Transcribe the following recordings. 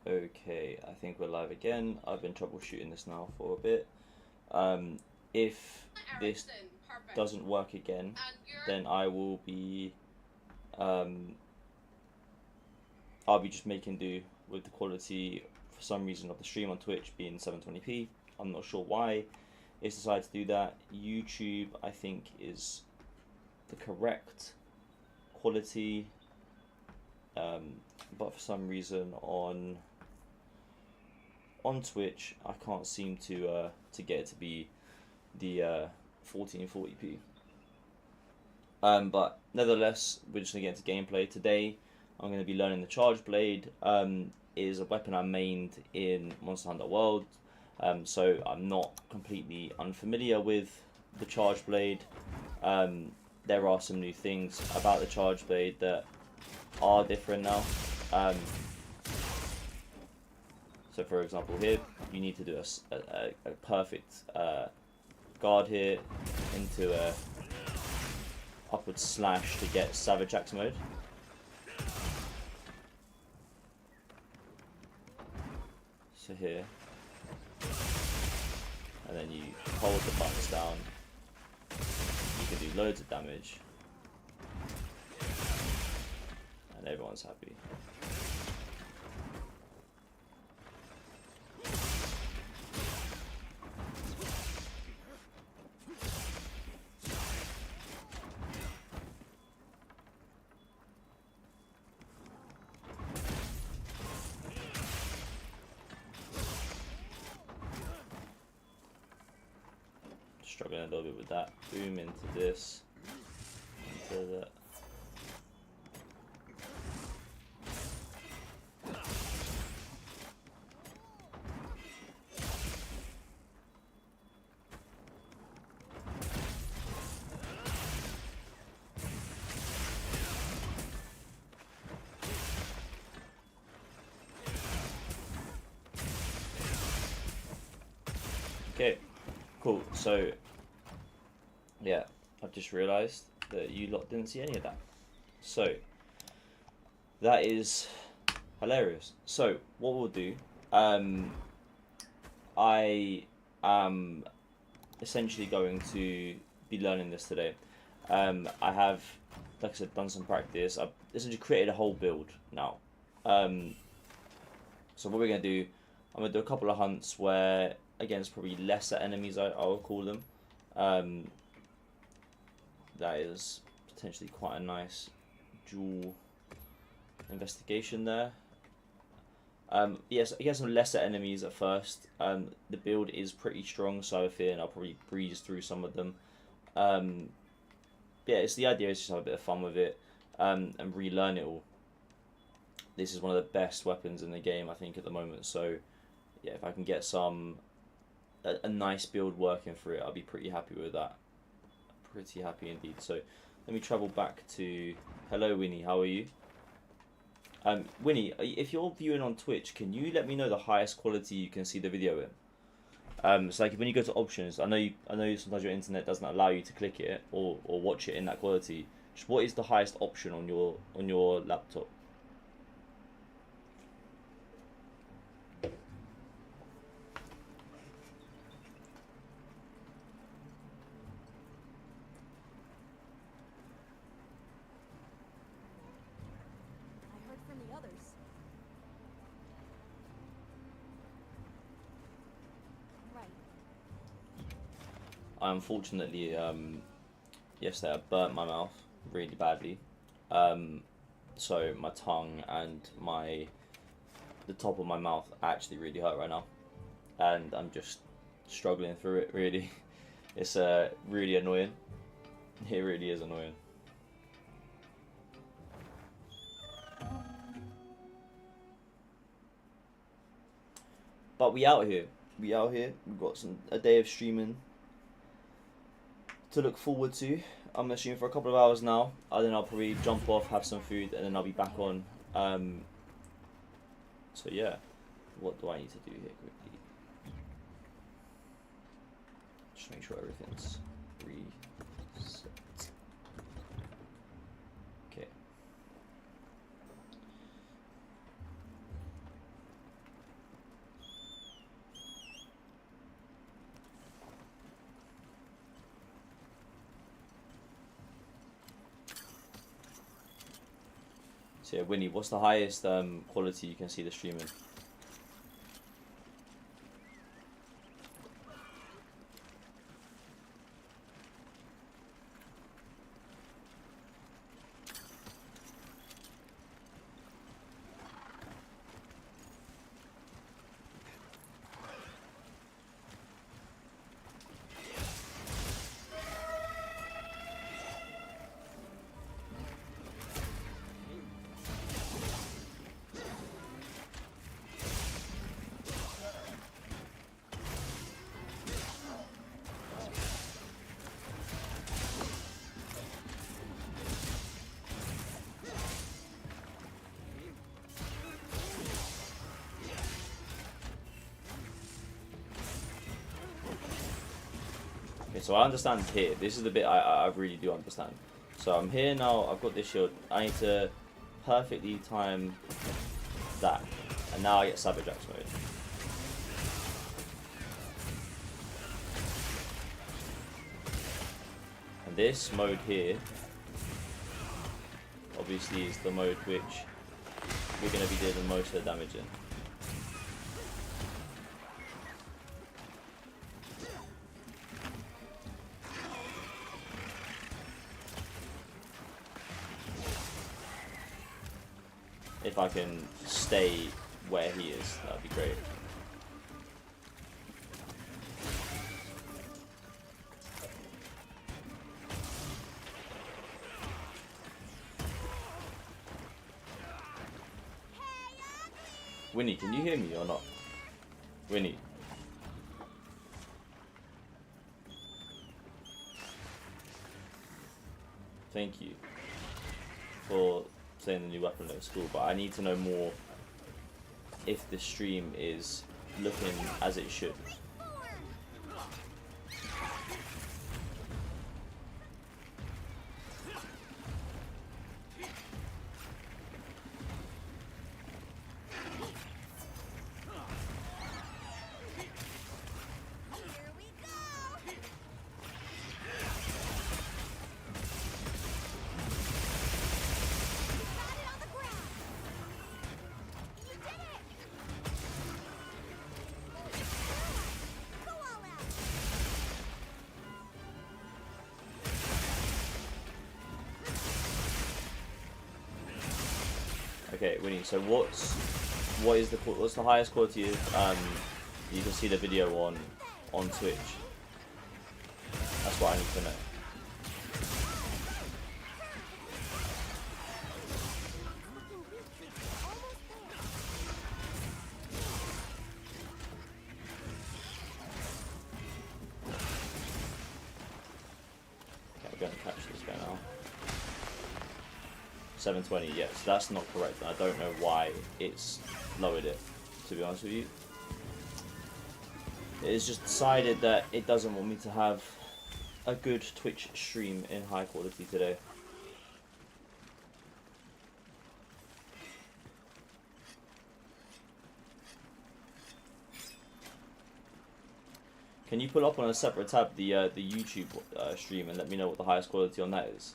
Okay, I think we're live again. I've been troubleshooting this now for a bit. If this Ericsson, perfect. doesn't work again, And you're then um, I'll be just making do with the quality for some reason of the stream on Twitch being 720p. I'm not sure why it's decided to do that. YouTube, I think, is the correct quality, but for some reason on Twitch, I can't seem to get it to be the 1440p. But nevertheless, we're just gonna get into gameplay today. I'm gonna be learning the Charge Blade. Is a weapon I mained in Monster Hunter World, so I'm not completely unfamiliar with the Charge Blade. There are some new things about the Charge Blade that are different now. So for example here, you need to do a perfect guard here into a upward slash to get Savage Axe mode. So here, and then you hold the buttons down, you can do loads of damage, and everyone's happy. Struggling a little bit with that. Boom into this, into that. Okay, cool. So yeah, I've just realised that you lot didn't see any of that. So that is hilarious. So what we'll do, I am essentially going to be learning this today. I have, like I said, done some practice. I've essentially created a whole build now. So what we're gonna do, I'm gonna do a couple of hunts where, again, it's probably lesser enemies. I will call them. That is potentially quite a nice dual investigation there. Yes, I guess some lesser enemies at first. The build is pretty strong, so I fear I'll probably breeze through some of them. Yeah, it's the idea is just have a bit of fun with it, and relearn it all. This is one of the best weapons in the game, I think, at the moment. So yeah, if I can get a nice build working for it, I'll be pretty happy with that. Pretty happy indeed. So let me travel back to. Hello, Winnie. How are you? Winnie, if you're viewing on Twitch, can you let me know the highest quality you can see the video in? So like when you go to options, I know sometimes your internet doesn't allow you to click it or watch it in that quality. Just what is the highest option on your laptop? I heard from the others. Right. I unfortunately yesterday I burnt my mouth really badly. Um, so my tongue and the top of my mouth actually really hurt right now, and I'm just struggling through it. Really, it's really annoying. It really is annoying. But we out here. We out here. We've got a day of streaming to look forward to. I'm assuming for a couple of hours now. And then I'll probably jump off, have some food, and then I'll be back on. So yeah, what do I need to do here quickly? Just make sure everything's reset. Okay. So yeah, Winnie, what's the highest quality you can see the stream in? Okay, so I understand here. This is the bit I really do understand. So I'm here now. I've got this shield. I need to perfectly time that, and now I get Savage Axe mode. And this mode here, obviously, is the mode which we're going to be dealing most of the damage in. If I can stay where he is, that would be great. Winnie, can you hear me or not? Winnie. Thank you for saying the new weapon looks cool, but I need to know more if the stream is looking as it should. Okay, Winnie. So what's the highest quality you can see the video on Twitch? That's what I need to know. Okay, we're going to catch this guy now. 720, yes, that's not correct. I don't know why it's lowered it, to be honest with you. It's just decided that it doesn't want me to have a good Twitch stream in high quality today. Can you pull up on a separate tab the YouTube stream and let me know what the highest quality on that is?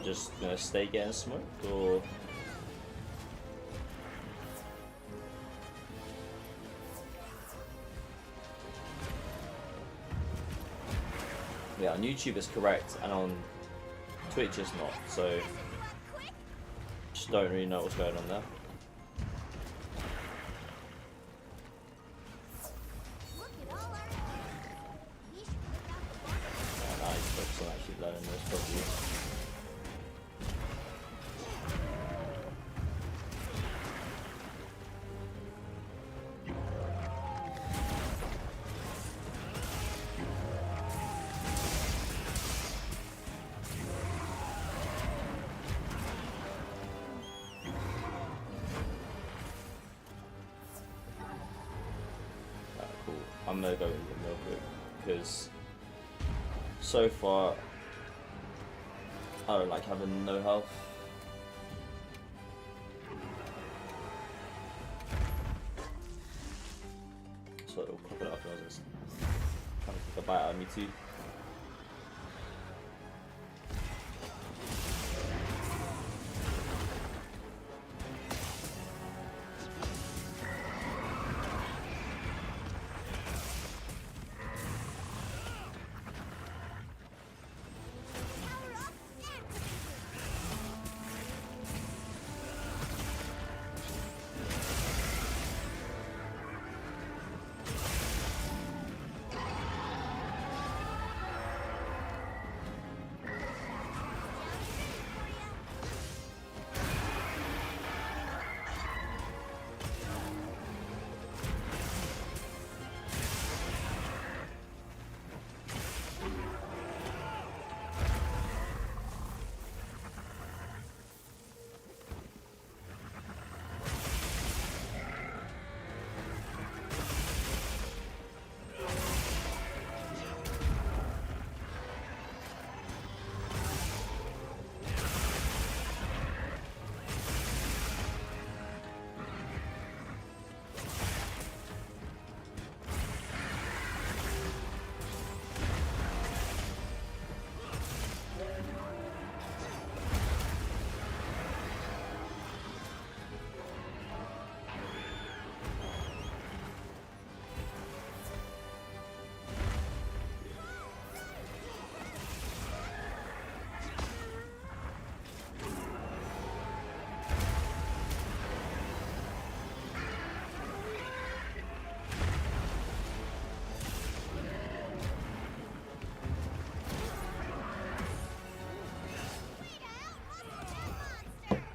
Just gonna stay getting smoked, or Yeah, on YouTube it's correct, and on Twitch it's not. So just don't really know what's going on there. And I focus on actually learning this properly. Cool. I'm gonna go with them real quick because so far I don't like having no health. So it'll pop it up and I was just trying to take a bite out of me too.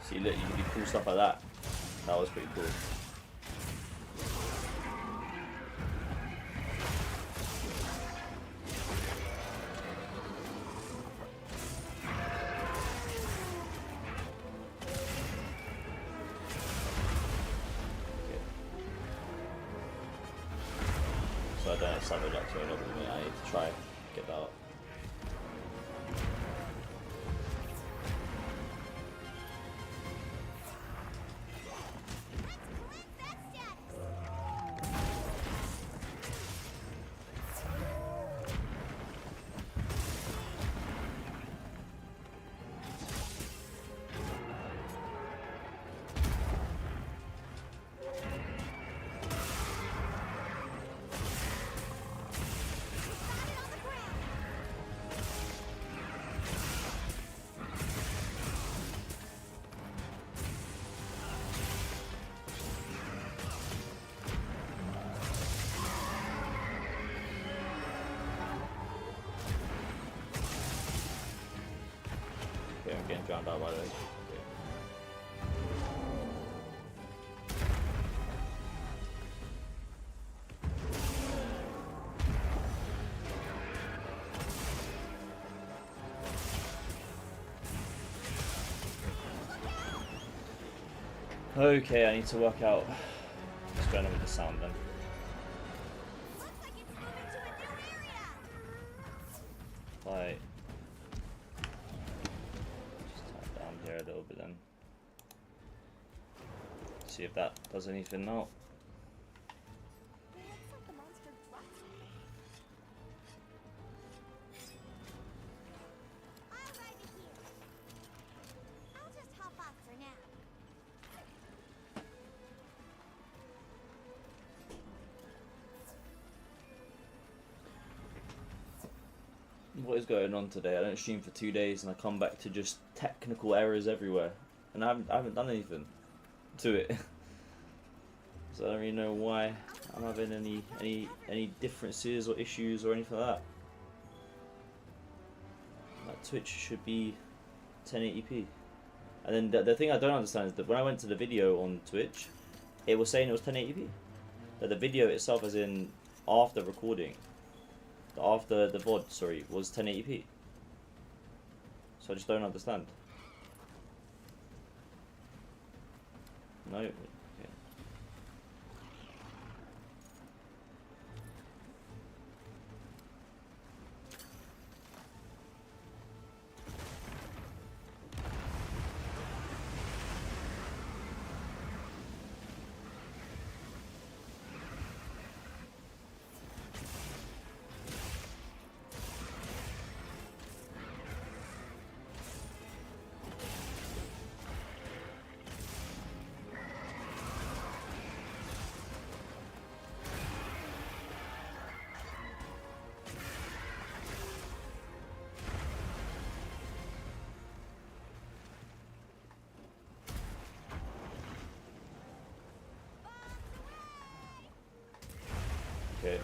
See, look, you can do cool stuff like that. That was pretty cool. Okay. So I don't have Savage X or another me. I need to try get that up. Okay, I'm getting drowned out by the way. Okay, I need to work out what's going on with the sound then. Like, just turn it down here a little bit then. See if that does anything now. What is going on today? I don't stream for 2 days and I come back to just technical errors everywhere, and I haven't done anything to it. So I don't really know why I'm having any differences or issues or anything like that. Like Twitch should be 1080p. And then the thing I don't understand is that when I went to the video on Twitch, it was saying it was 1080p. That the video itself, as in after recording, after the VOD, sorry, was 1080p. So I just don't understand. No. Okay. Okay.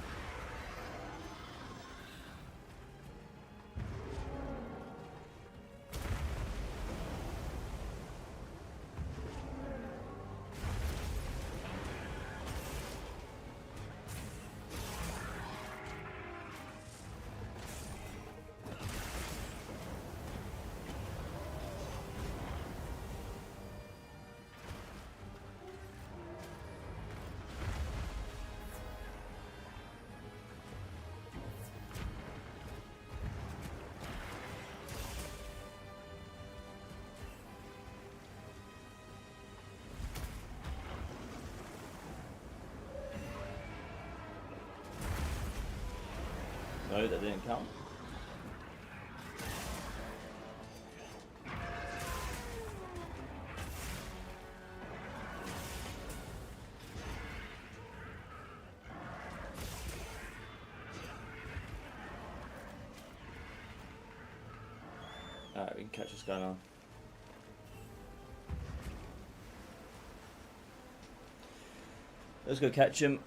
No, that didn't count. Alright, we can catch this guy now. Let's go catch him.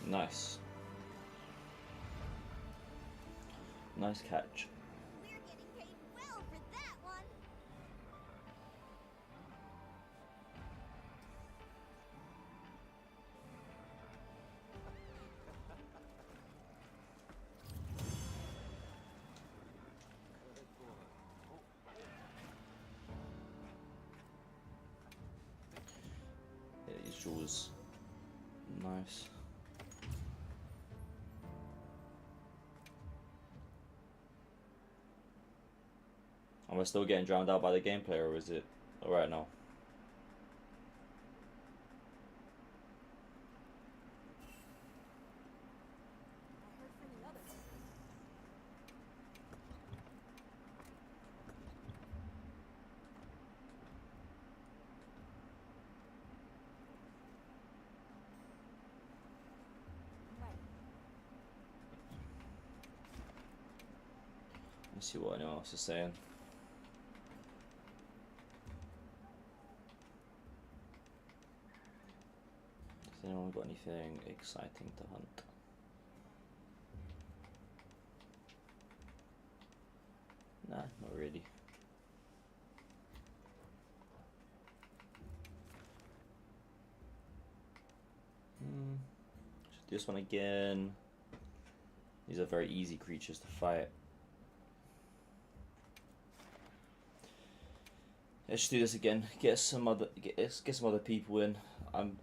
Nice. Nice catch. We're getting paid well for that one. Yeah, these jaws. Nice. Am I still getting drowned out by the gameplay, or is it alright now? I heard from the others. Right. Let's see what anyone else is saying. Has anyone got anything exciting to hunt? Nah, not really. Should do this one again. These are very easy creatures to fight. Let's do this again. Get some other people in. I'm,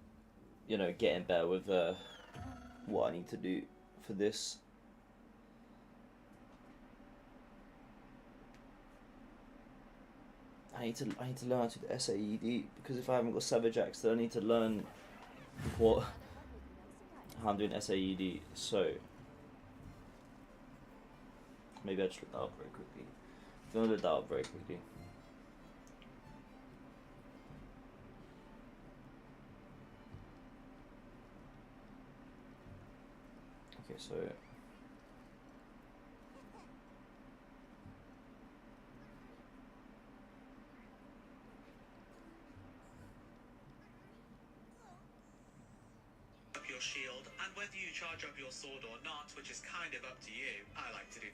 getting better with what I need to do for this. I need to learn how to do SAED, because if I haven't got Savage Axe, then I need to learn how I'm doing SAED. So maybe I just look that up very quickly. I'm gonna look that up very quickly. Okay, so up your shield, and whether you charge up your sword or not, which is kind of up to you, I like to do.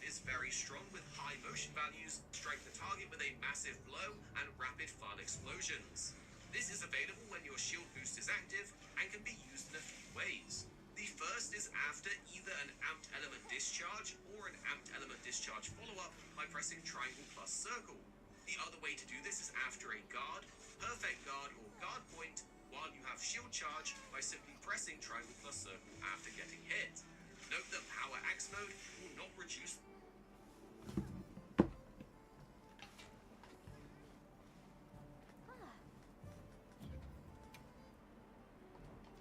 Is very strong with high motion values, strike the target with a massive blow, and rapid fire explosions. This is available when your shield boost is active and can be used in a few ways. The first is after either an amped element discharge or an amped element discharge follow-up by pressing triangle plus circle. The other way to do this is after a guard, perfect guard, or guard point, while you have shield charge by simply pressing triangle plus circle after getting hit. Note that power axe mode will not reduce.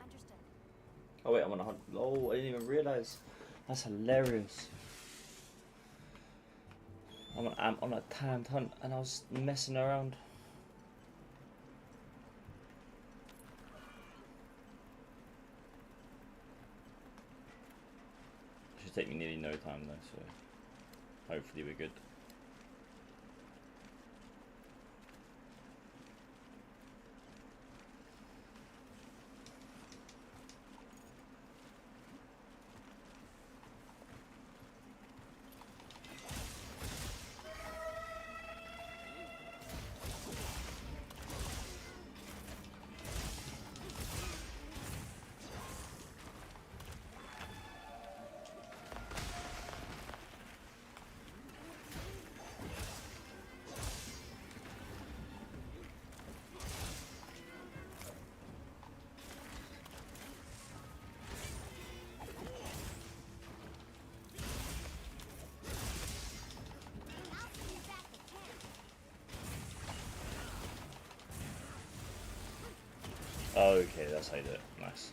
Understood. oh wait, I'm on a hunt. Oh, I didn't even realize. That's hilarious. I'm on a timed hunt and I was messing around. It should take me nearly no time though, so hopefully we're good. I'll see you back at 10. Oh, okay, that's how you do it. Nice.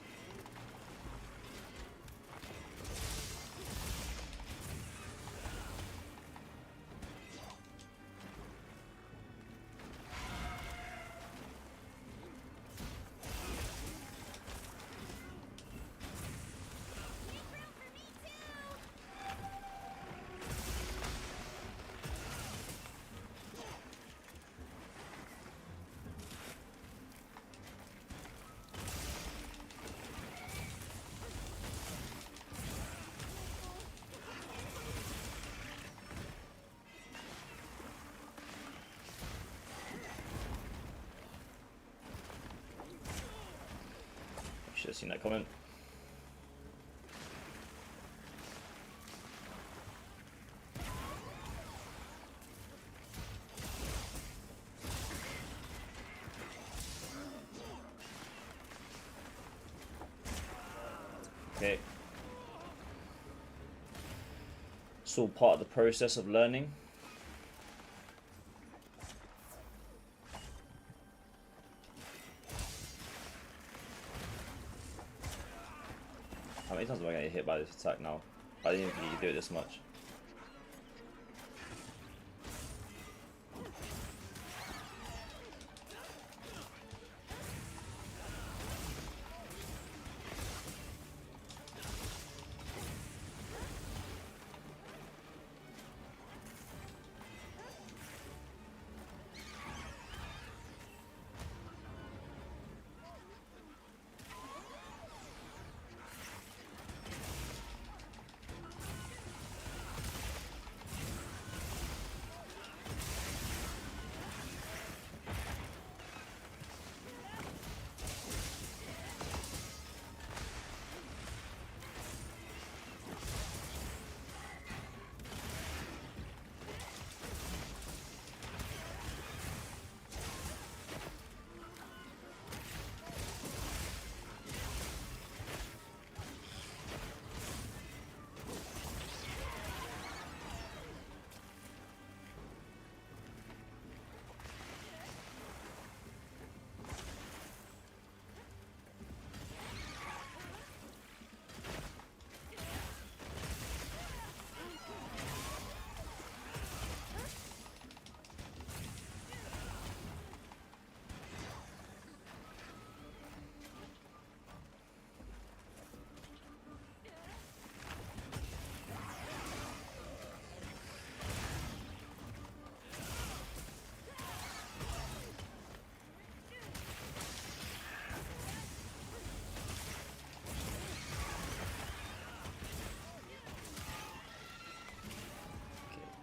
Should have seen that comment. Okay. It's all part of the process of learning. How many times am I going to get hit by this attack now? I didn't even think you could do it this much.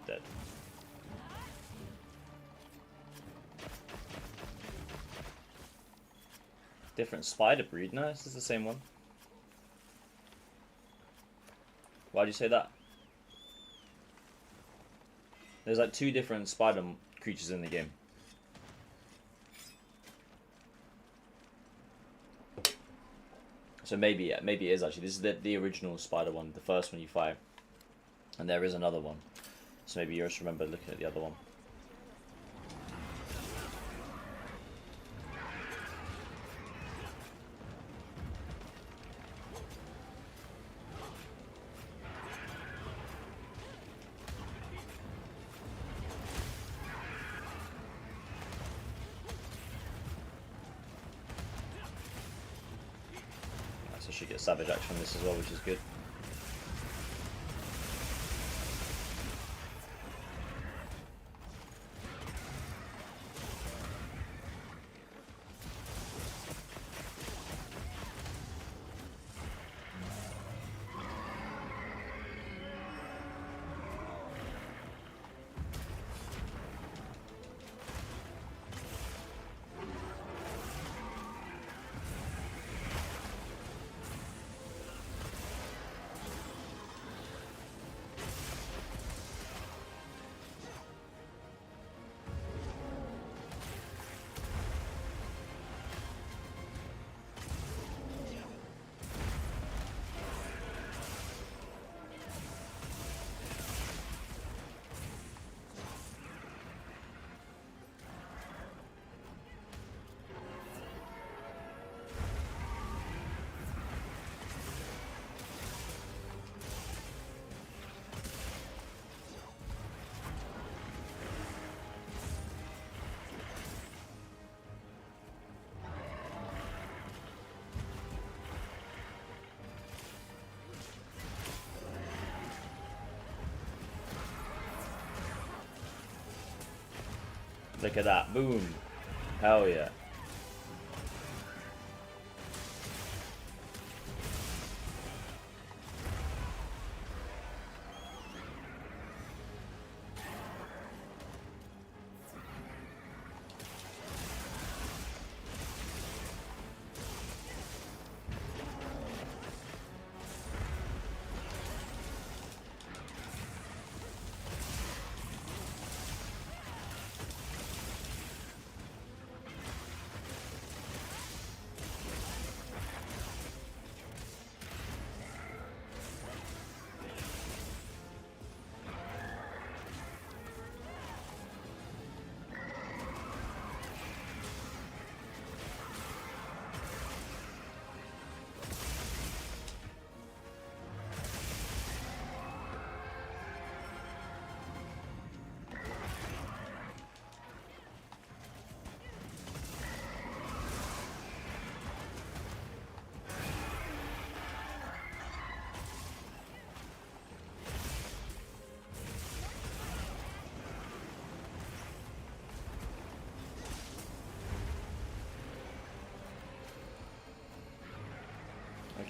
Dead. Different spider breed? No, this is the same one. Why'd you say that? There's like 2 different spider creatures in the game. So maybe, yeah, maybe it is actually. This is the original spider one, the first one you fight. And there is another one. So maybe you just remember looking at the other one. So she gets savage action on this as well, which is good. Look at that. Boom. Hell yeah.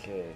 Okay.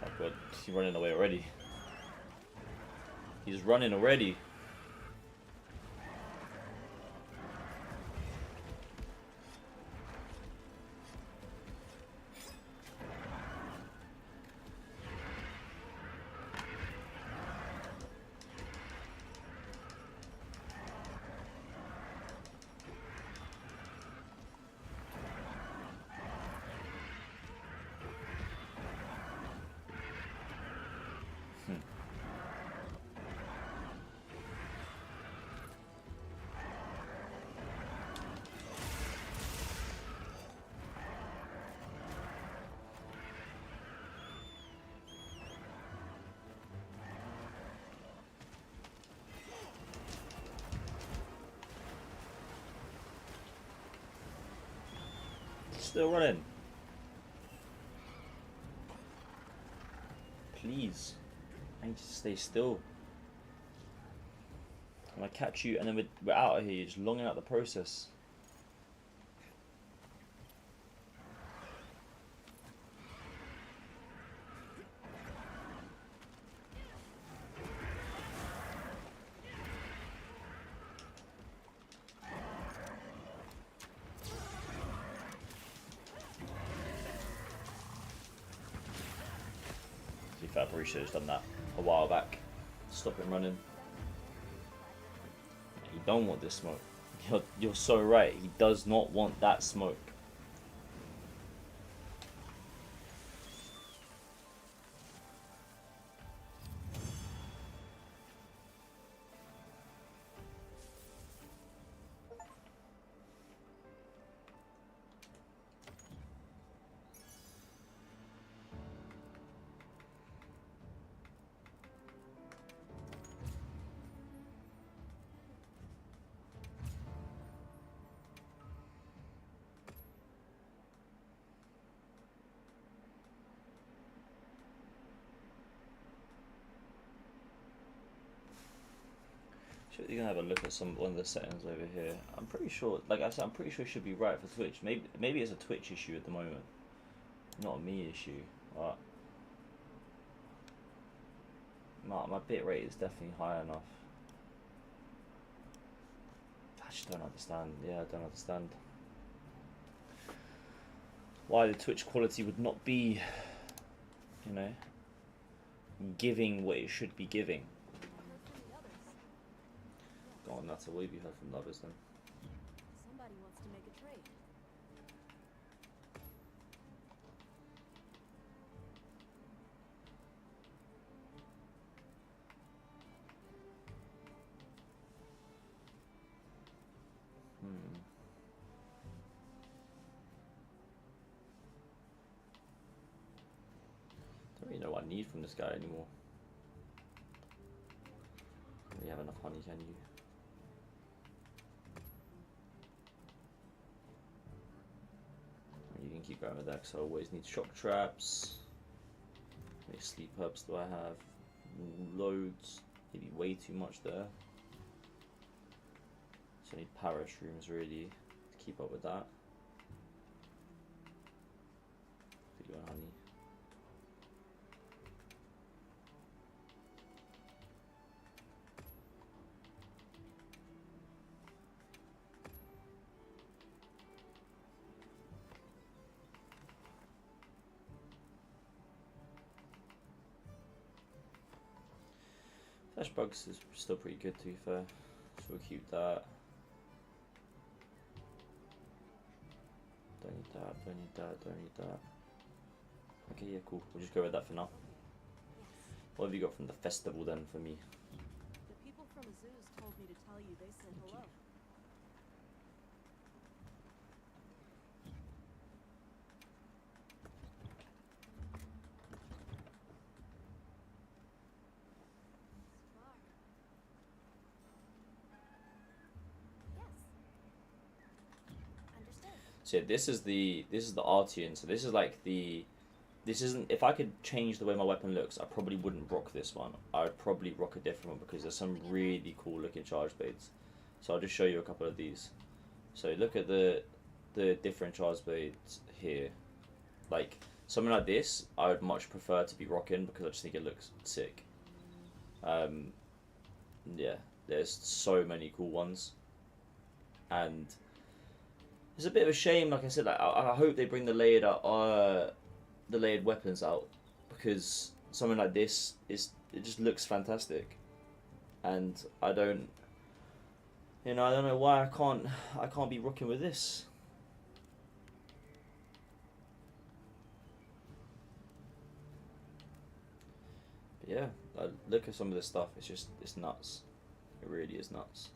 Oh god, he's running away already. He's running already. Still running. Please. I need to stay still. And I catch you and then we're out of here. You're just longing out the process. I probably should have done that a while back. Stop him running. You don't want this smoke. You're so right. He does not want that smoke. You're gonna have a look at one of the settings over here. I'm pretty sure, like I said, I'm pretty sure it should be right for Twitch. Maybe it's a Twitch issue at the moment, not a me issue. But my bit rate is definitely high enough. I just don't understand. Yeah, I don't understand why the Twitch quality would not be, you know, giving what it should be giving. Go on, that's a way we heard from others then. Somebody wants to make a trade. Don't really know what I need from this guy anymore. Don't really have enough honey, can you? You can keep going with that because I always need shock traps. How many sleep herbs do I have? Loads. Maybe way too much there. So I need power shrooms really to keep up with that. Video and honey. Flash bugs is still pretty good to be fair, so we'll keep that. Don't need that, don't need that, don't need that. Okay, yeah, cool. We'll just go with that for now. What have you got from the festival then for me? The people from Azuz told me to tell you they said hello. So yeah, this is the Artian. So this is like the this isn't. If I could change the way my weapon looks, I probably wouldn't rock this one. I would probably rock a different one because there's some really cool looking charge blades. So I'll just show you a couple of these. So look at the different charge blades here. Like something like this, I would much prefer to be rocking because I just think it looks sick. Yeah, there's so many cool ones, and it's a bit of a shame. Like I said, I hope they bring the layered weapons out because something like this it just looks fantastic, and I don't know why I can't be rocking with this. But yeah, look at some of this stuff. It's nuts. It really is nuts.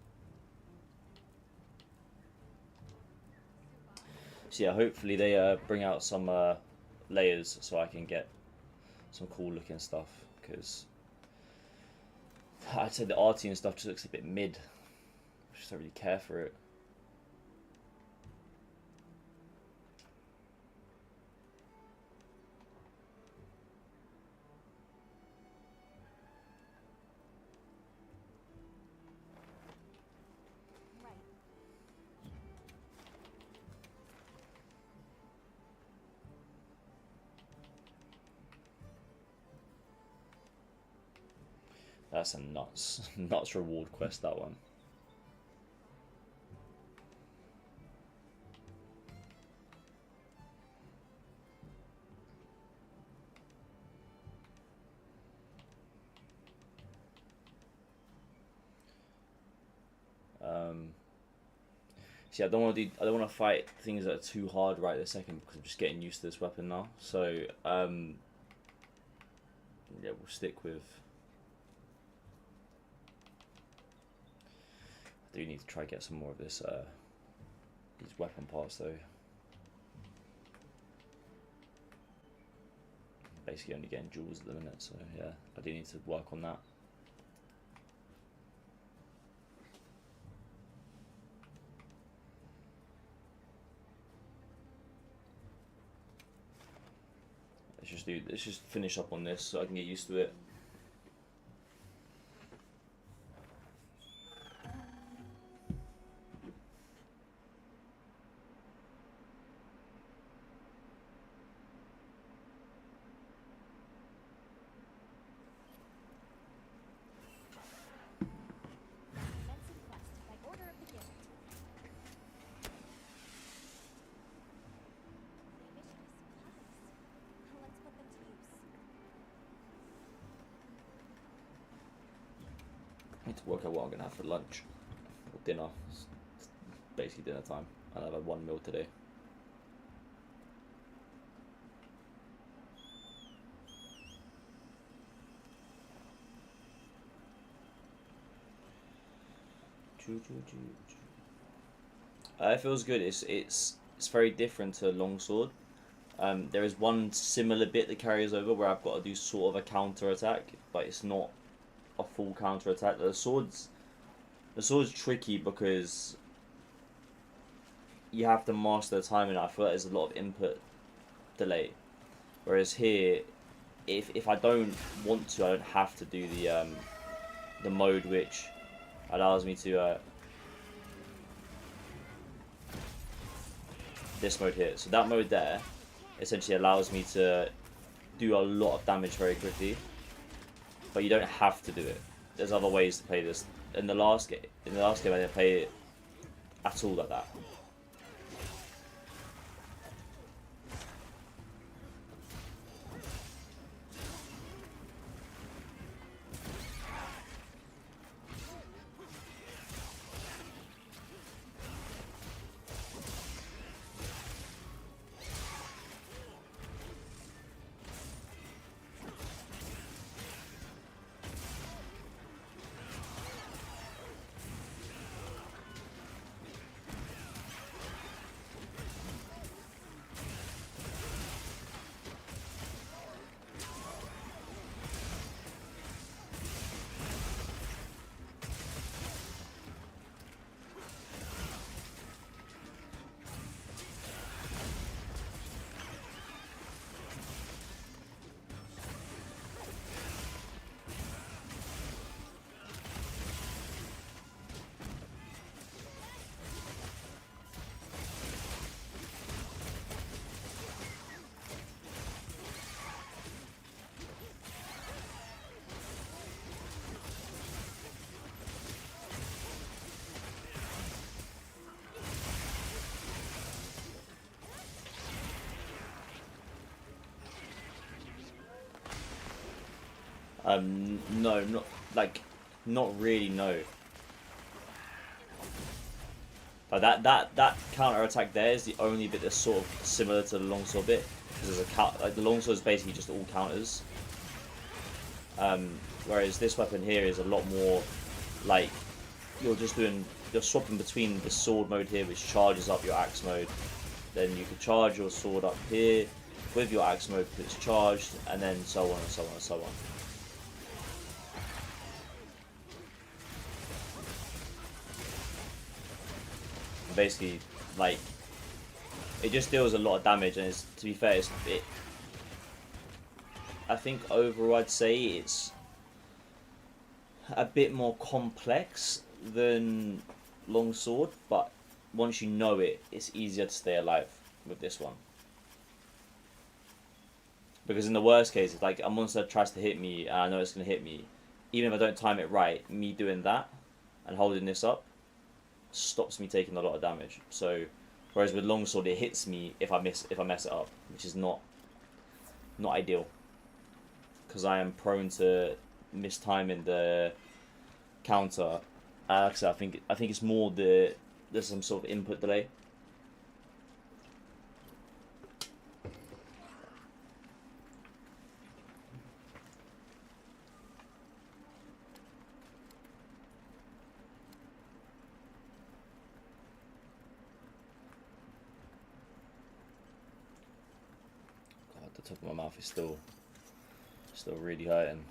So yeah, hopefully they bring out some layers so I can get some cool looking stuff, because I'd say the arty and stuff just looks a bit mid. I just don't really care for it. That's a nuts reward quest, that one. See, I don't want to fight things that are too hard right this second because I'm just getting used to this weapon now. So yeah, we'll stick with. I do need to try to get some more of this these weapon parts though. Basically only getting jewels at the minute, so yeah, I do need to work on that. Let's just finish up on this so I can get used to it. I need to work out what I'm going to have for lunch or dinner. It's basically dinner time. I'll have had one meal today. It feels good. It's very different to longsword. There is one similar bit that carries over where I've got to do sort of a counter attack, but it's not a full counter attack. The sword's tricky because you have to master the timing. I feel like there's a lot of input delay, whereas here, if I don't want to, I don't have to do the mode which allows me to this mode here. So that mode there essentially allows me to do a lot of damage very quickly, but you don't have to do it. There's other ways to play this. In the last game, I didn't play it at all like that. No, not really. No. But that counter attack there is the only bit that's sort of similar to the longsword bit, because there's the longsword is basically just all counters. Whereas this weapon here is a lot more like you're swapping between the sword mode here, which charges up your axe mode. Then you could charge your sword up here with your axe mode because it's charged, and then so on and so on and so on. Basically, like, it just deals a lot of damage, and to be fair, I think overall I'd say it's a bit more complex than longsword, but once you know it, it's easier to stay alive with this one. Because in the worst case, if like a monster tries to hit me and I know it's going to hit me, even if I don't time it right, me doing that and holding this up stops me taking a lot of damage. So whereas with longsword it hits me if I mess it up, which is not ideal, because I am prone to mistiming the counter. Like I said, I think it's more there's some sort of input delay. God, the top of my mouth is still really hurting.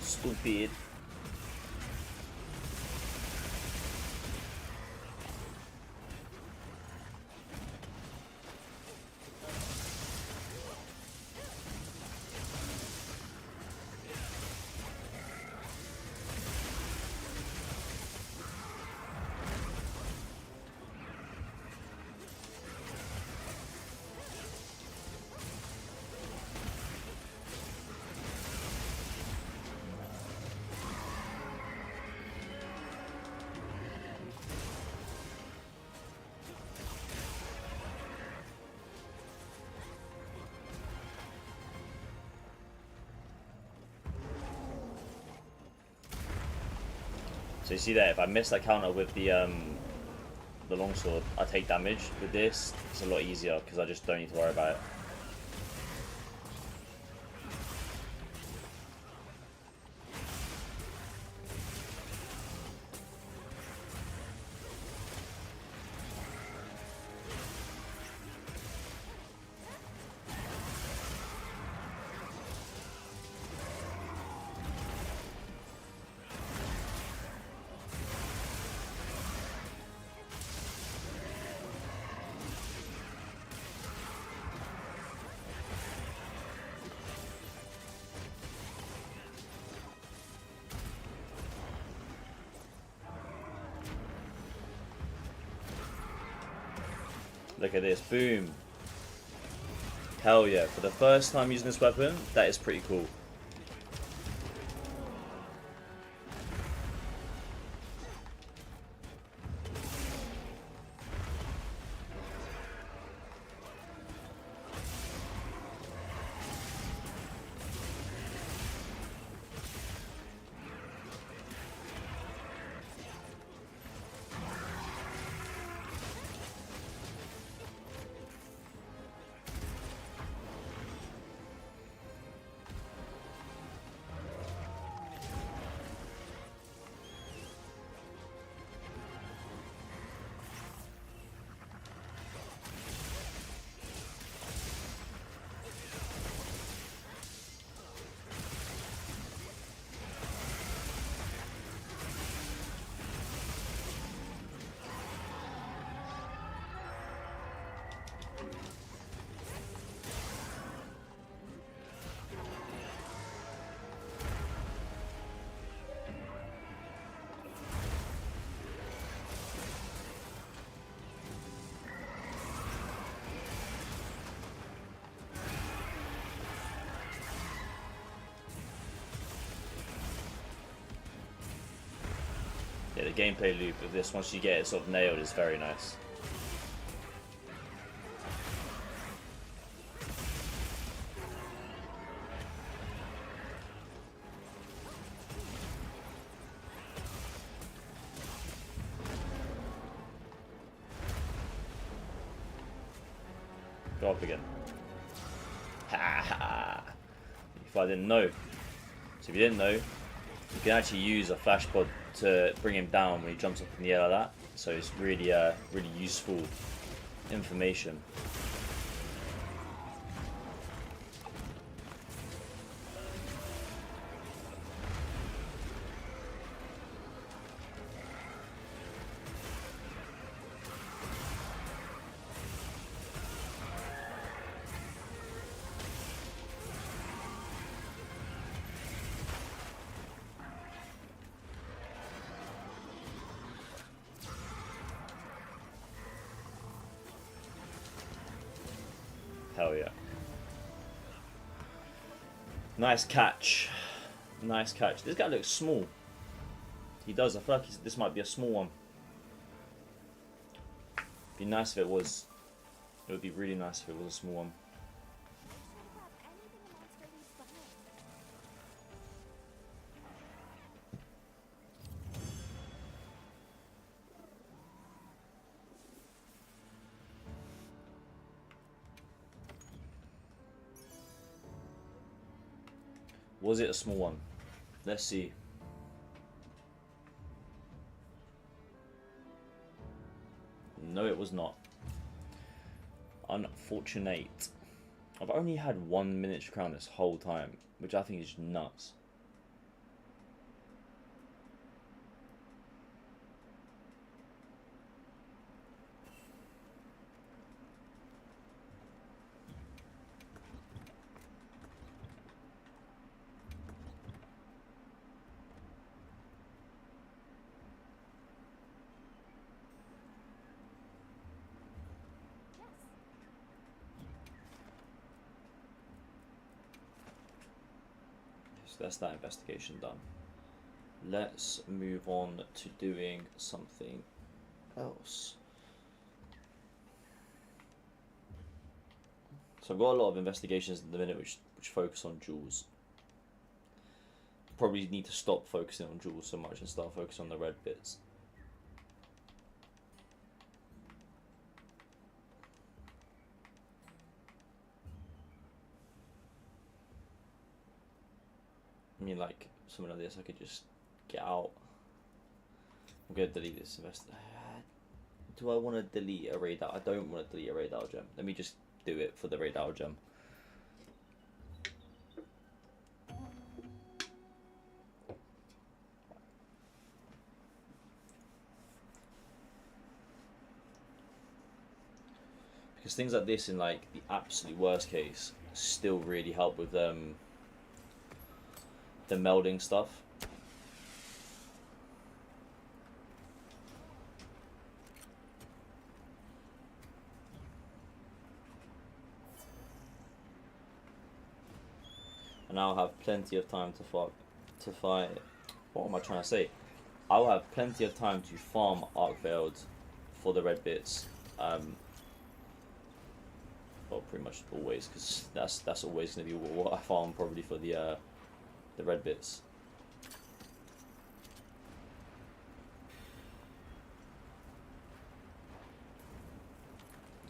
Stupid. So you see that if I miss that counter with the longsword, I take damage. With this, it's a lot easier because I just don't need to worry about it. Look at this, boom. Hell yeah, for the first time using this weapon, that is pretty cool. Yeah, the gameplay loop of this, once you get it sort of nailed, is very nice. Go up again. Ha ha! If I didn't know. So if you didn't know, you can actually use a flash pod to bring him down when he jumps up in the air like that. So it's really, really useful information. Hell yeah. Nice catch. Nice catch. This guy looks small. He does. I feel like this might be a small one. It'd be nice if it was. It would be really nice if it was a small one. Was it a small one? Let's see. No, it was not. Unfortunate. I've only had 1 miniature crown this whole time, which I think is nuts. So that's that investigation done. Let's move on to doing something else. So I've got a lot of investigations at the minute which focus on jewels. Probably need to stop focusing on jewels so much and start focusing on the red bits. I mean, like, something like this, I could just get out. I'm going to delete this invest. Do I want to delete a raid out? I don't want to delete a raid out gem. Let me just do it for the raid out gem. Because things like this, in like the absolute worst case, still really help with the melding stuff. And I'll have plenty of time to fight. What am I trying to say? I'll have plenty of time to farm Arcveiled for the red bits. Well, pretty much always, because that's always going to be what I farm probably for the red bits.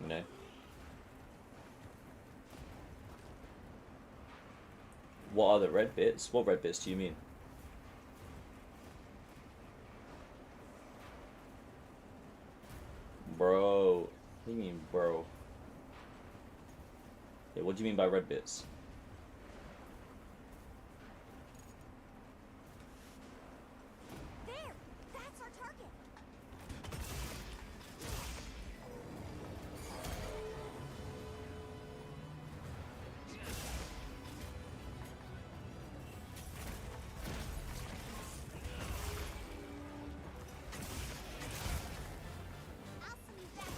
You know. What are the red bits? What red bits do you mean? Bro. What do you mean, bro? Yeah, what do you mean by red bits? There! That's our target! I'll see you back now.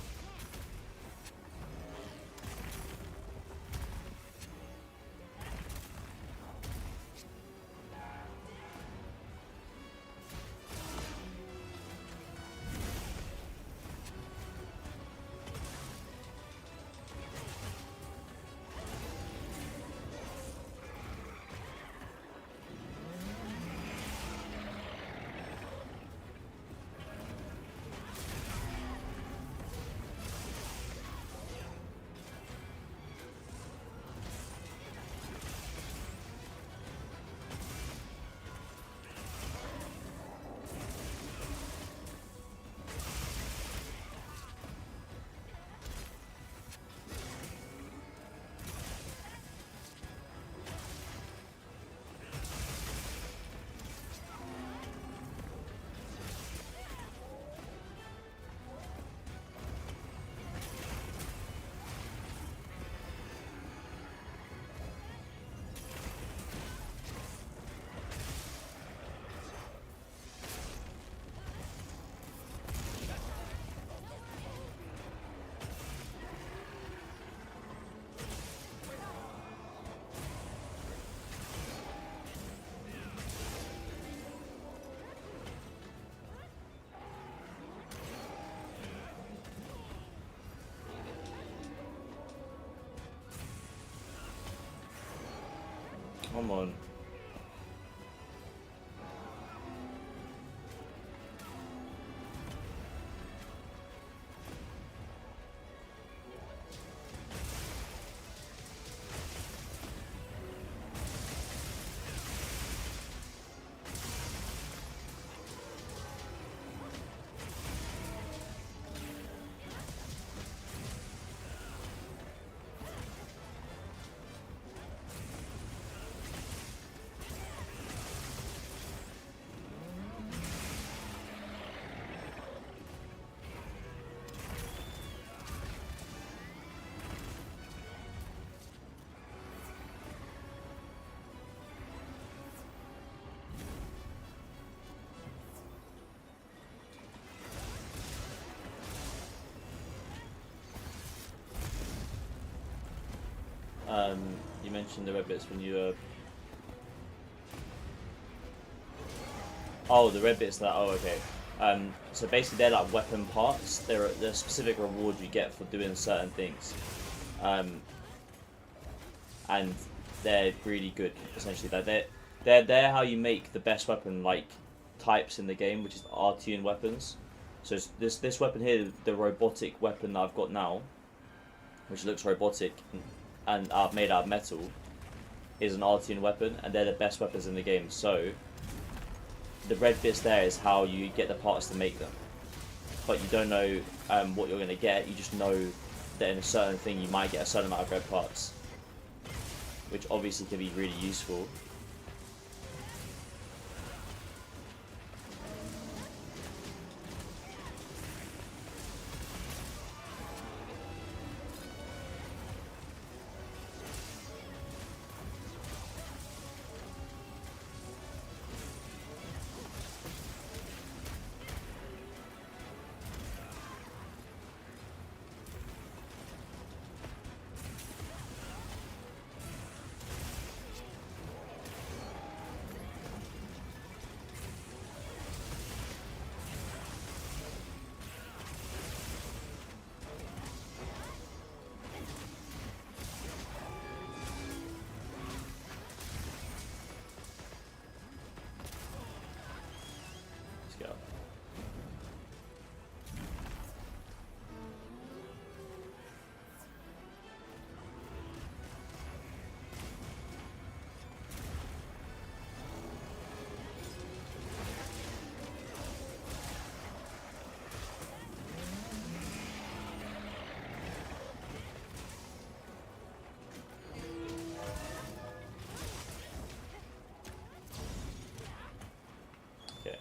Come on. You mentioned the red bits when you were... Oh, the red bits that... Oh, okay. So basically they're like weapon parts. They're specific rewards you get for doing certain things. And they're really good, essentially. They're how you make the best weapon, like, types in the game, which is R-tuned weapons. So this weapon here, the robotic weapon that I've got now, which looks robotic and made out of metal, is an R-tuned weapon, and they're the best weapons in the game. So the red bits there is how you get the parts to make them, but you don't know what you're going to get. You just know that in a certain thing you might get a certain amount of red parts, which obviously can be really useful. Let's go. Okay.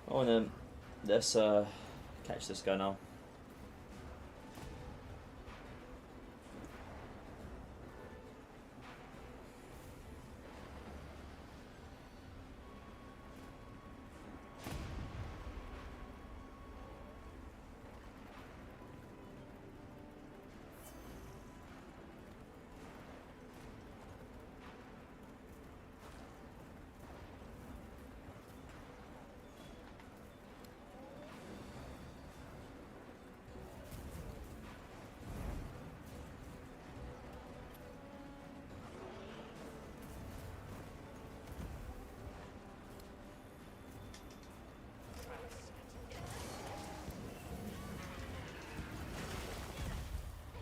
Oh, and then let's catch this guy now.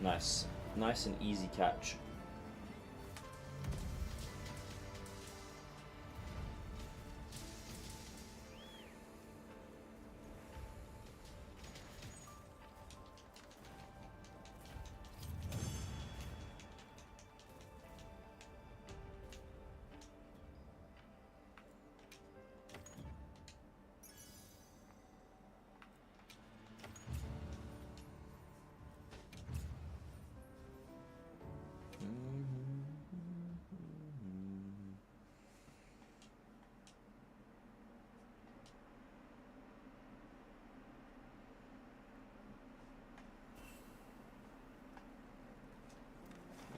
Nice. Nice and easy catch.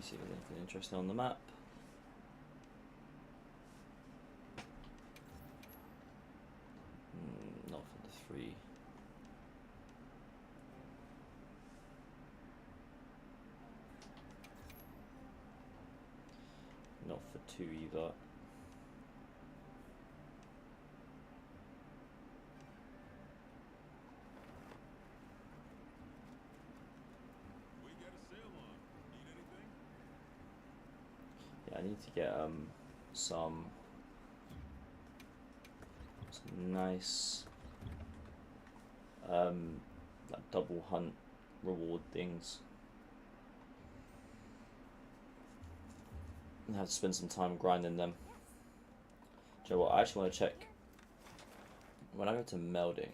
See if there's anything interesting on the map. 3. Not for 2 either. Yeah, I need to get some nice like double hunt reward things. I have to spend some time grinding them. Do you know what? I actually want to check when I go to melding,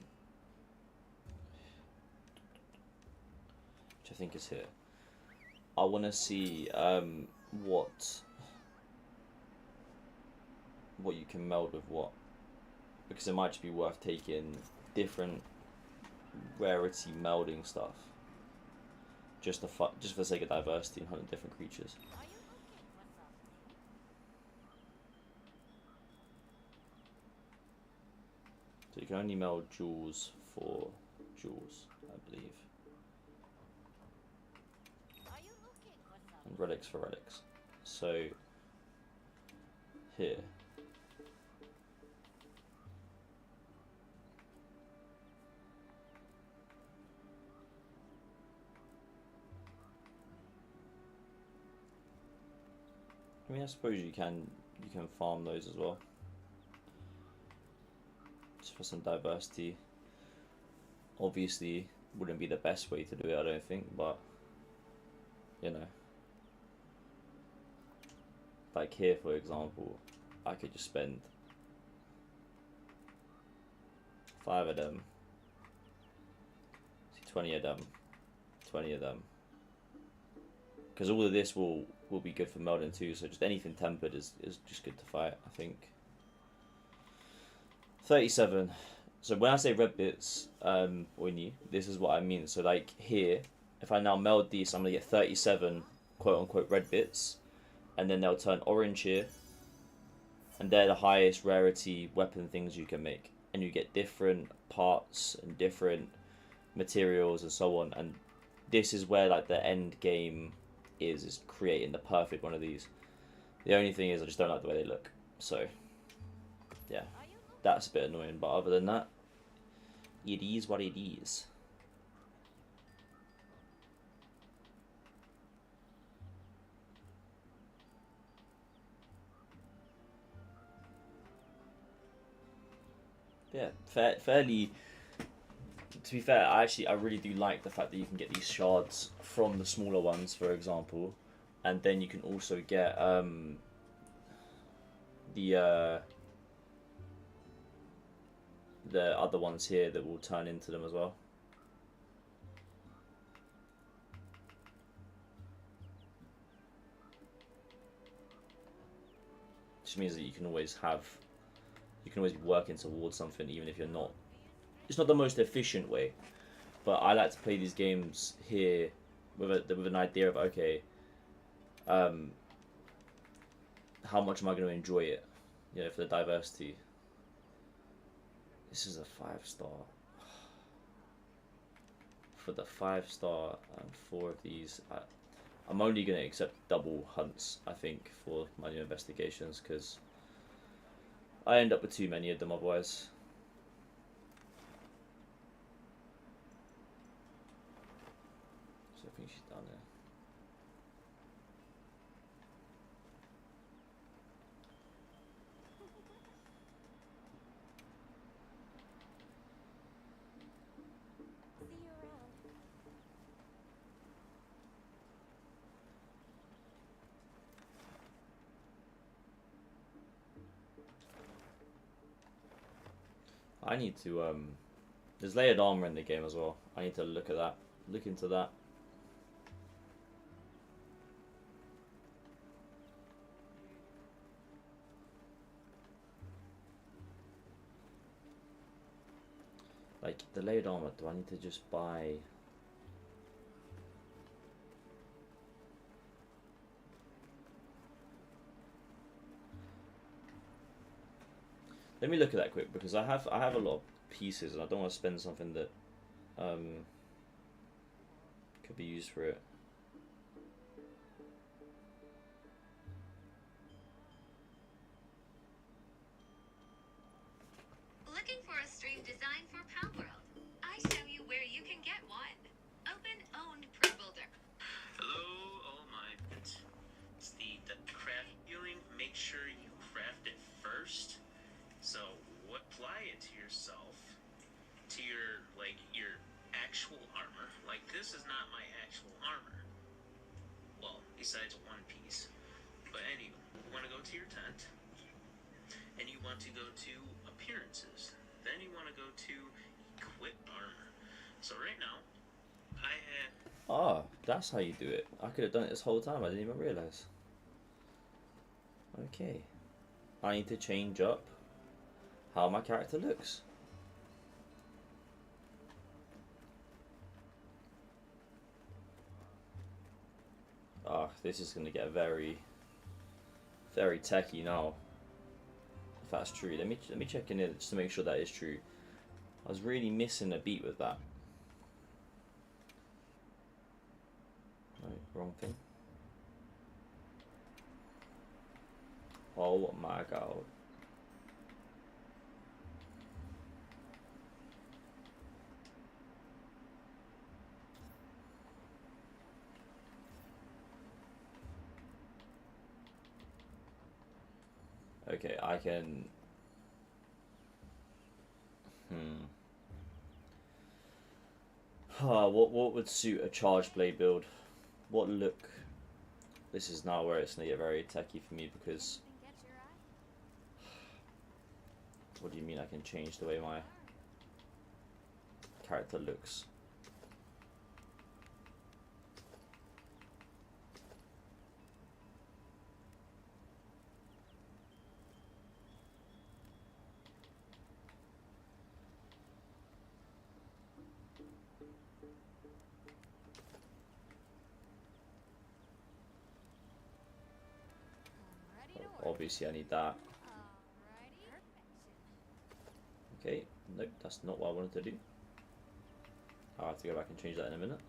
which I think is here. I want to see what you can meld with what, because it might just be worth taking different rarity melding stuff just for the sake of diversity and hunting different creatures. So you can only meld jewels for jewels, I believe, and relics for relics. So here, I mean, I suppose you can farm those as well, just for some diversity. Obviously, wouldn't be the best way to do it, I don't think, but you know, like here, for example, I could just spend 5 of them, see 20 of them, 20 of them, because all of this will be good for melding too. So just anything tempered is just good to fight, I think. 37. So when I say red bits, this is what I mean. So like here, if I now meld these, I'm gonna get 37 quote unquote red bits, and then they'll turn orange here, and they're the highest rarity weapon things you can make, and you get different parts and different materials and so on. And this is where like the end game is creating the perfect one of these. The only thing is I just don't like the way they look, so yeah, that's a bit annoying, but other than that, it is what it is. Yeah, fairly. To be fair, I really do like the fact that you can get these shards from the smaller ones, for example, and then you can also get the other ones here that will turn into them as well. Which means that you can always be working towards something, even if you're not. It's not the most efficient way, but I like to play these games here with an idea of, okay, how much am I going to enjoy it, you know, for the diversity. This is a 5-star. For the 5-star and 4 of these, I'm only going to accept double hunts, I think, for my new investigations, because I end up with too many of them otherwise. So I think she's down there. I need to there's layered armor in the game as well. I need to look into that. Like the layered armor, do I need to just buy? Let me look at that quick, because I have a lot of pieces, and I don't want to spend something that could be used for it. Looking for a stream designed for Palworld? I show you where you can get one. Open owned Pro Builder. Hello, all my it's the craft healing. Make sure you craft it first. So apply it to yourself, to your actual armor. Like, this is not my actual armor. Well, besides one piece. But anyway, you want to go to your tent, and you want to go to appearances. Then you want to go to equip armor. So right now, I have. Ah, that's how you do it. I could have done it this whole time. I didn't even realize. Okay, I need to change up how my character looks. Ah, this is going to get very, very techy now. If that's true, let me check in it just to make sure that is true. I was really missing a beat with that. Right, wrong thing. Oh my god. Okay, I can. What would suit a charge blade build? What look? This is now where it's gonna get very techy for me because. What do you mean I can change the way my character looks? Obviously I need that. Okay, nope, that's not what I wanted to do. I'll have to go back and change that in a minute.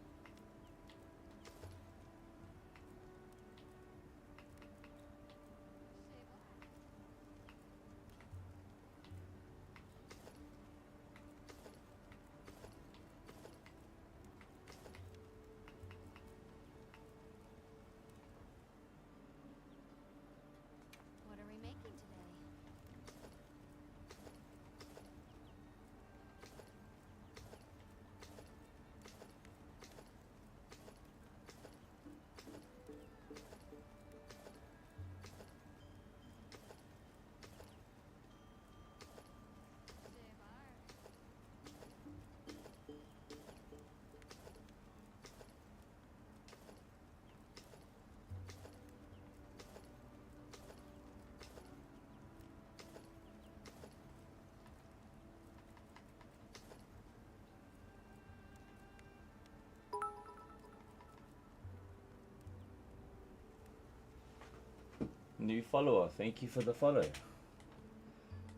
What are we making today? New follower, thank you for the follow.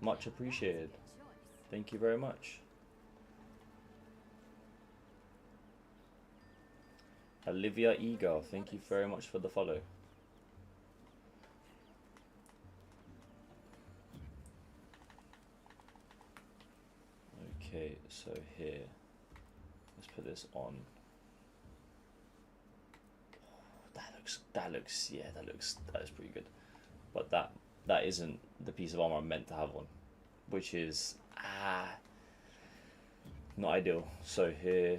Much appreciated. Thank you very much. Olivia Eagle, thank you very much for the follow. Okay, so here, let's put this on. That is pretty good. But that isn't the piece of armor I'm meant to have on, which is not ideal. So here,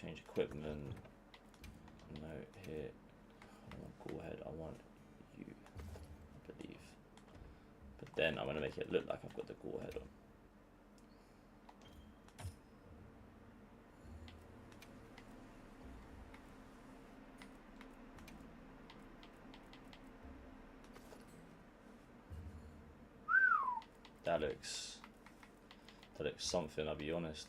change equipment. No, here, I don't want Ghoulhead, I want you, I believe. But then I'm gonna make it look like I've got the Ghoulhead on. That looks something, I'll be honest.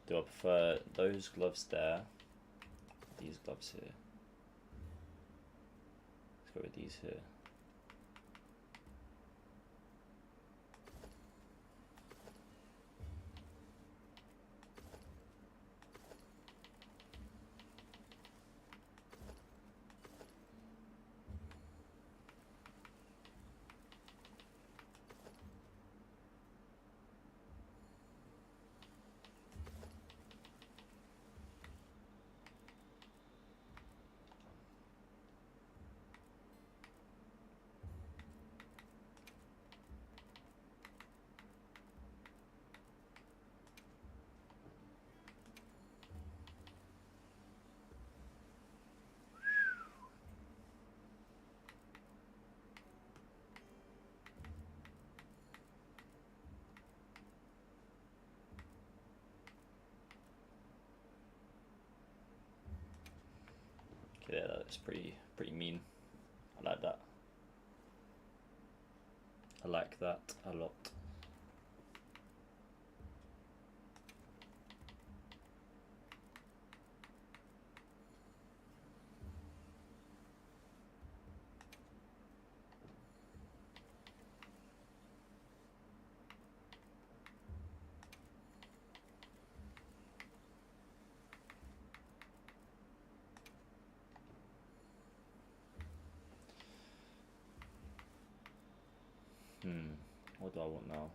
Do I prefer those gloves there? These gloves here. go with these here. Okay, yeah, that's pretty mean. I like that. I like that a lot. What do I want now?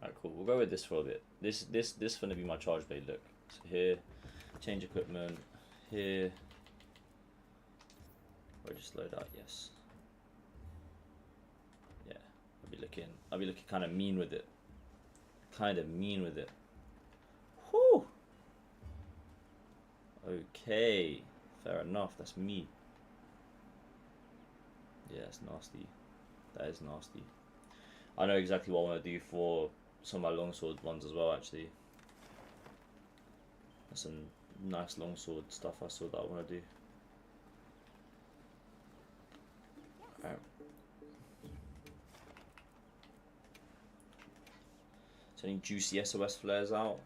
Alright, cool. We'll go with this for a bit. This gonna be my charge blade look. So here, change equipment. Here, or just load out. Yes. Yeah, I'll be looking kind of mean with it. Whew. Okay, fair enough. That's me. Yeah, it's nasty. That is nasty. I know exactly what I want to do for some of my longsword ones as well, actually. There's some nice longsword stuff I saw that I want to do. Alright. So any juicy SOS flares out?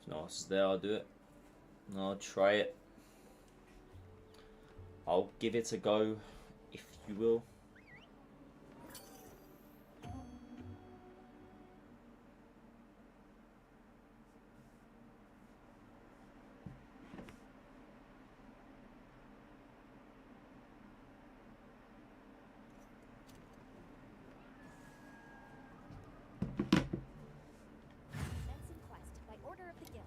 If no one's there, I'll do it. I'll try it. I'll give it a go, if you will. Benson Quest by order of the guild.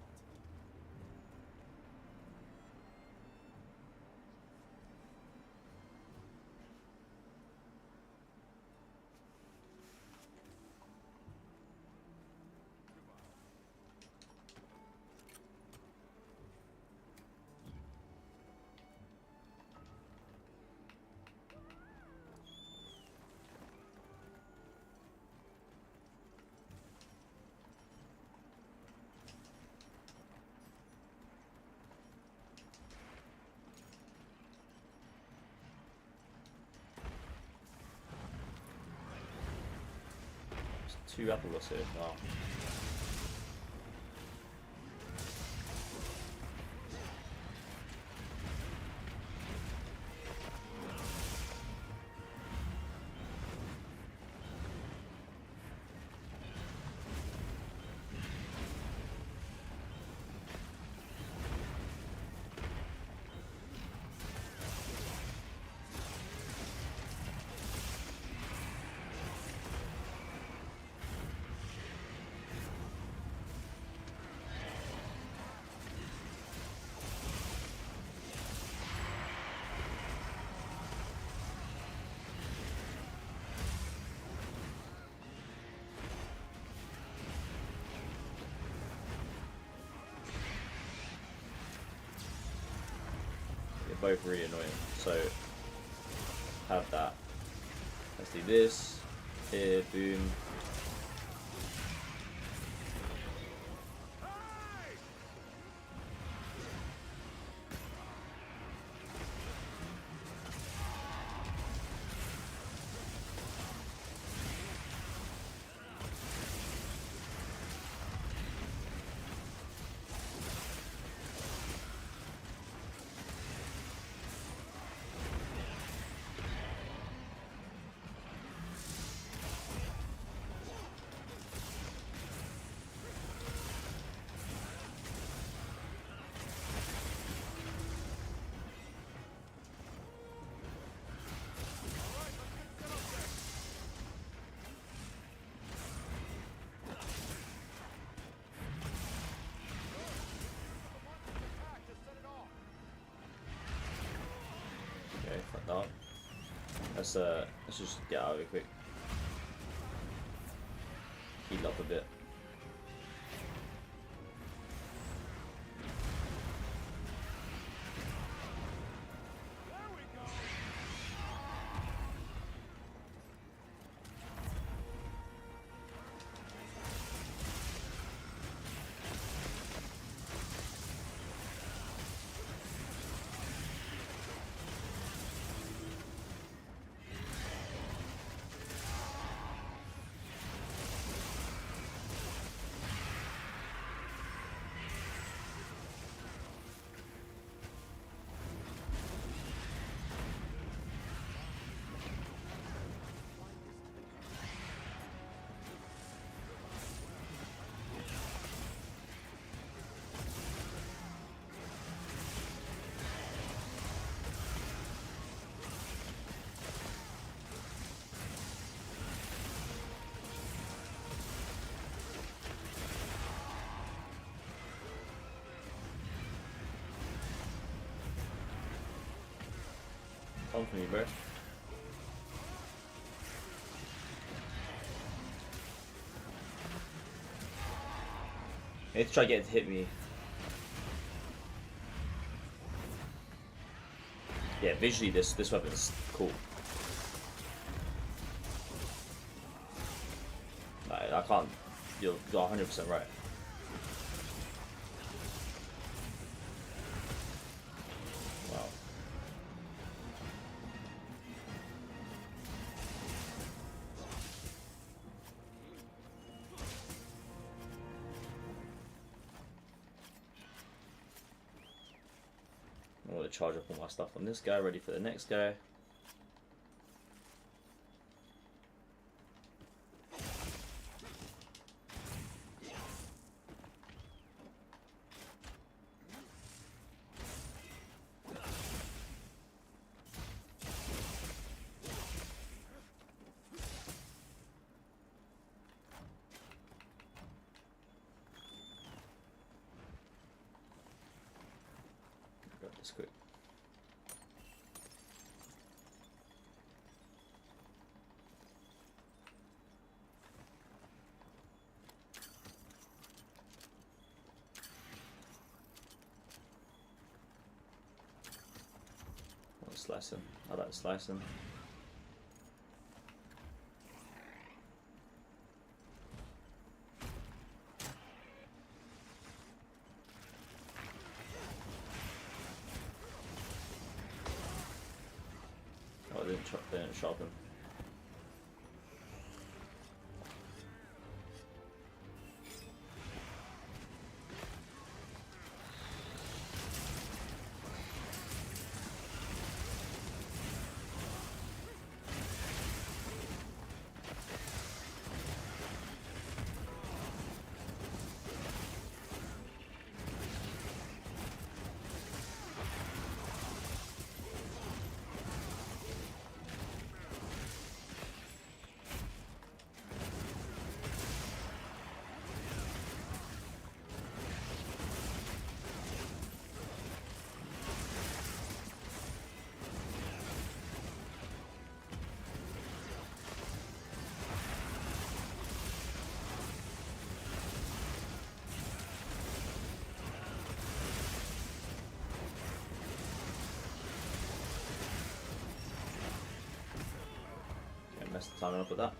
There's 2 Applewots here. Wow. both really annoying. So have that. Let's do this. Here, boom. Okay, fuck that. Let's just get out of here quick. Heal up a bit. Come for me, bro. I need to try to get it to hit me. Yeah, visually this weapon is cool. Like, I can't. You're 100% right. Wow. I'm gonna charge up all my stuff on this guy, ready for the next guy. Grab this quick. Slice him. I like to slice him. Oh, I didn't sharpen. climbing up with that.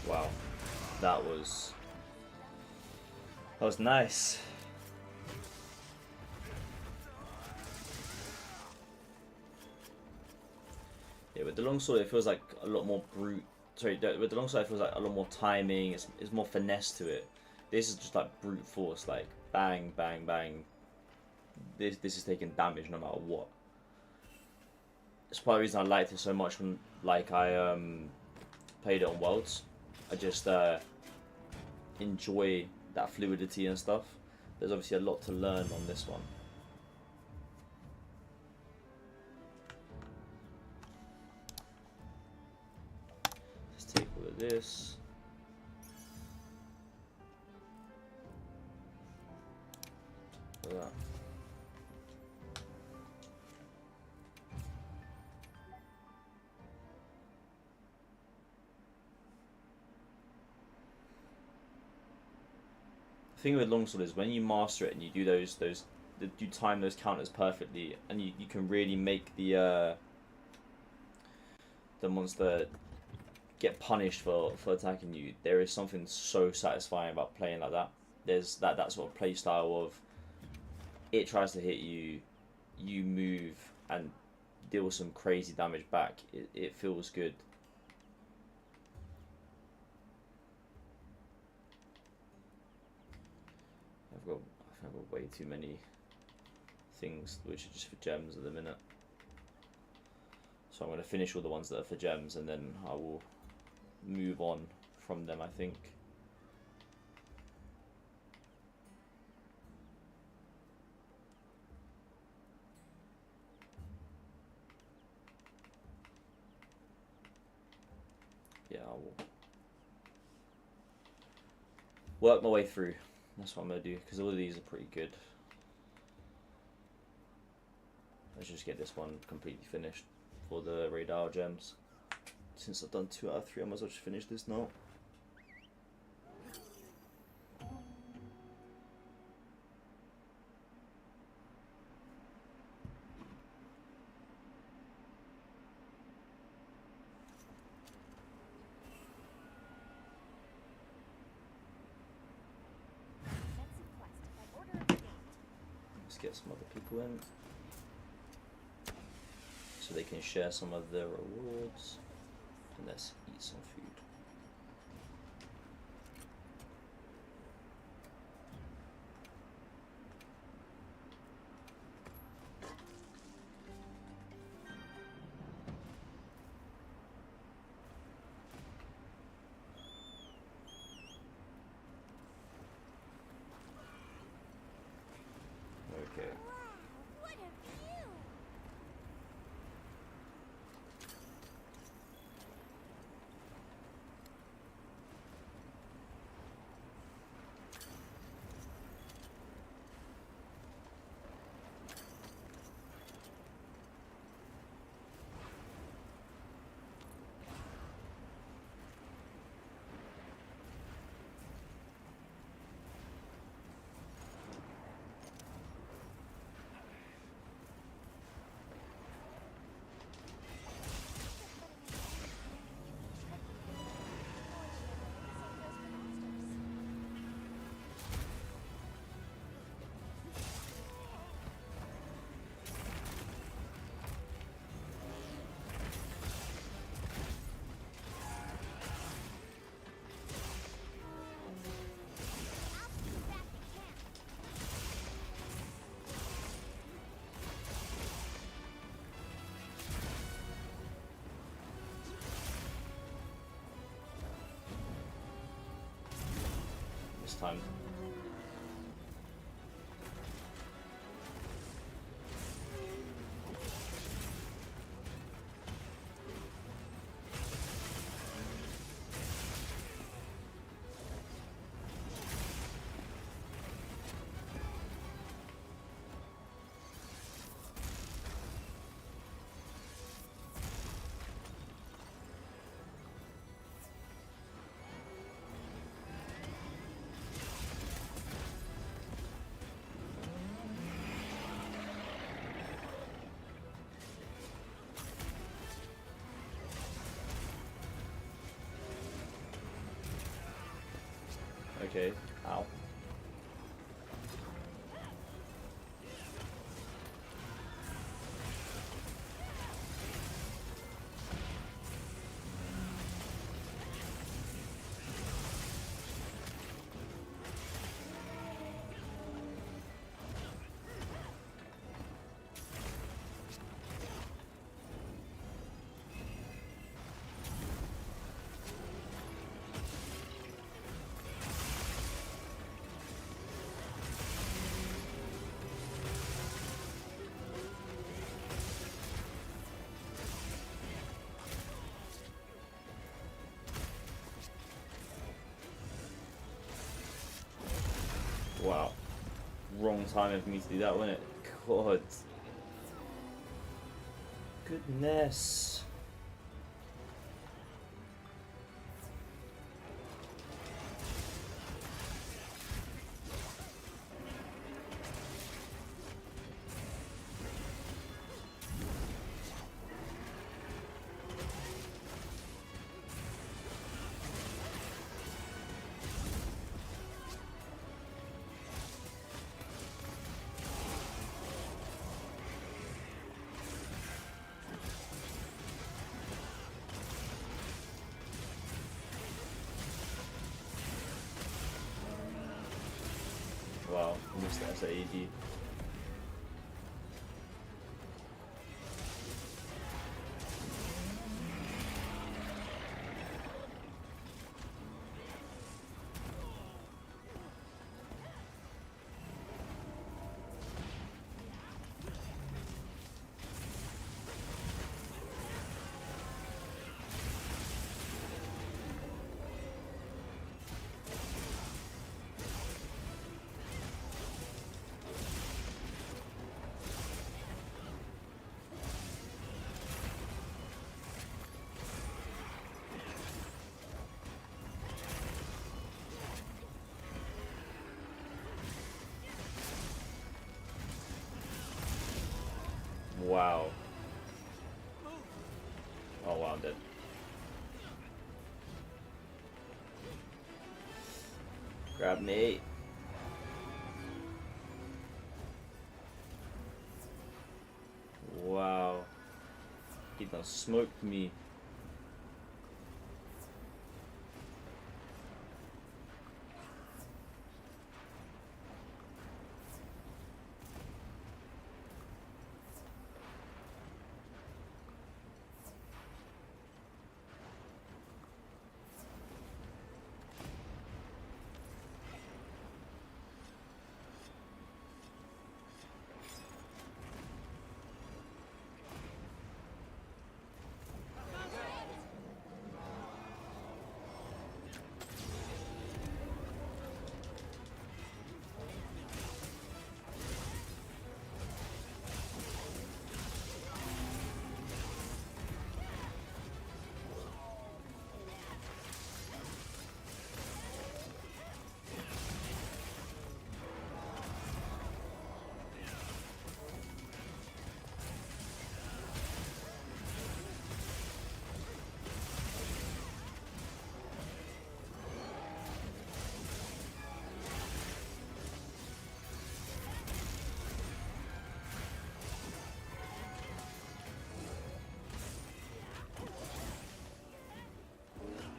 Wow, that was nice. Yeah, with the longsword it feels like a lot more brute. Sorry, with the longsword it feels like a lot more timing. It's more finesse to it. This is just like brute force, like bang, bang, bang. This is taking damage no matter what. It's part of the reason I liked it so much when like I played it on Worlds. I just enjoy that fluidity and stuff. There's obviously a lot to learn on this one. Let's take all of this. Look at that. The thing with longsword is when you master it and you do you time those counters perfectly, and you can really make the monster get punished for attacking you. There is something so satisfying about playing like that. There's that sort of play style of it tries to hit you, you move and deal some crazy damage back. It feels good. I think I've got way too many things which are just for gems at the minute. So I'm going to finish all the ones that are for gems and then I will move on from them, I think. Yeah, I will work my way through. That's what I'm going to do, because all of these are pretty good. Let's just get this one completely finished for the radar gems. Since I've done 2 out of 3, I might as well just finish this now. Let's get some other people in so they can share some of their rewards, and let's eat some food. Okay. What a view! this time. Okay, ow. Wow. Wrong timing for me to do that, wasn't it? God. Goodness. Wow, missed that as an AD. Wow. Oh wow, I'm dead. Grab me. Wow. He done smoked me.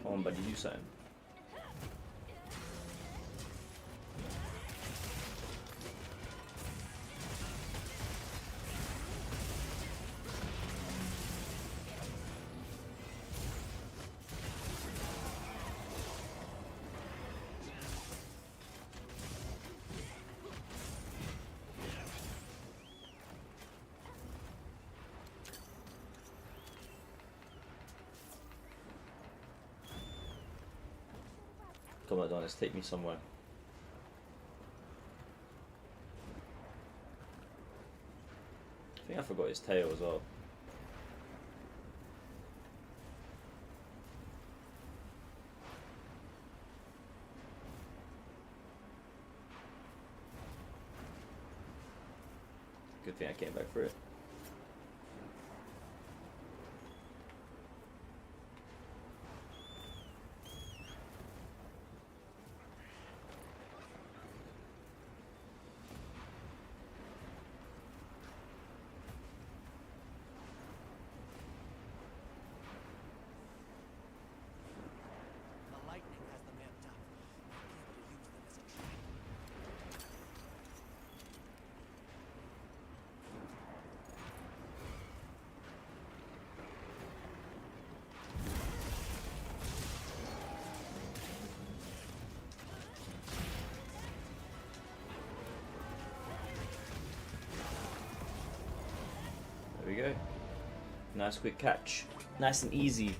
Come on, buddy, do something. Come on, Adonis, take me somewhere. I think I forgot his tail as well. Good thing I came back through it. The lightning has them amped up. I'll be able to use them as a trap. There we go. Nice quick catch. Nice and easy.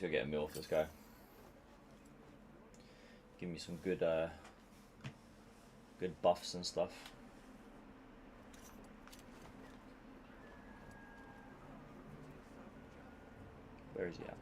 Let's go get a meal for this guy. Give me some good good buffs and stuff. Where is he at?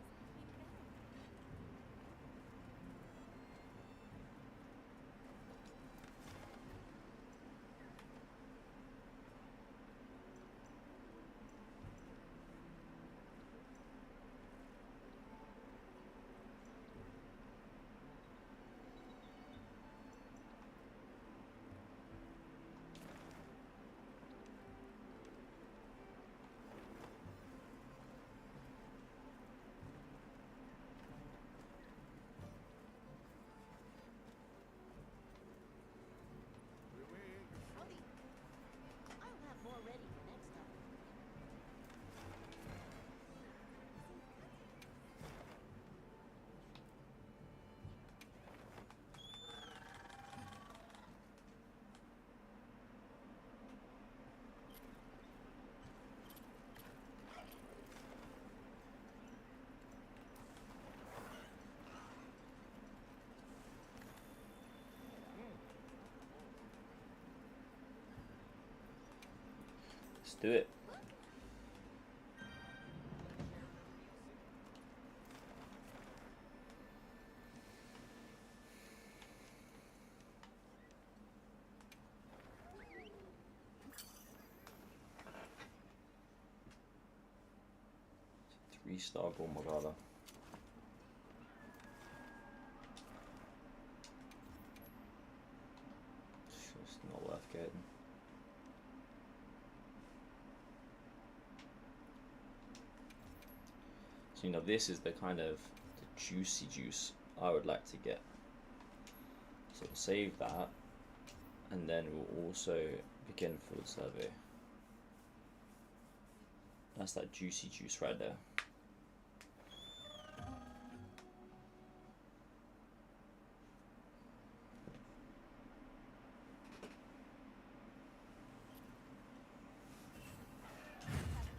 Howdy. I'll have more ready for next time. Let's do it. Three-star Gormagala. It's just not worth getting. So, you know, this is the kind of the juicy juice I would like to get. So we'll save that, and then we'll also begin field survey. That's that juicy juice right there.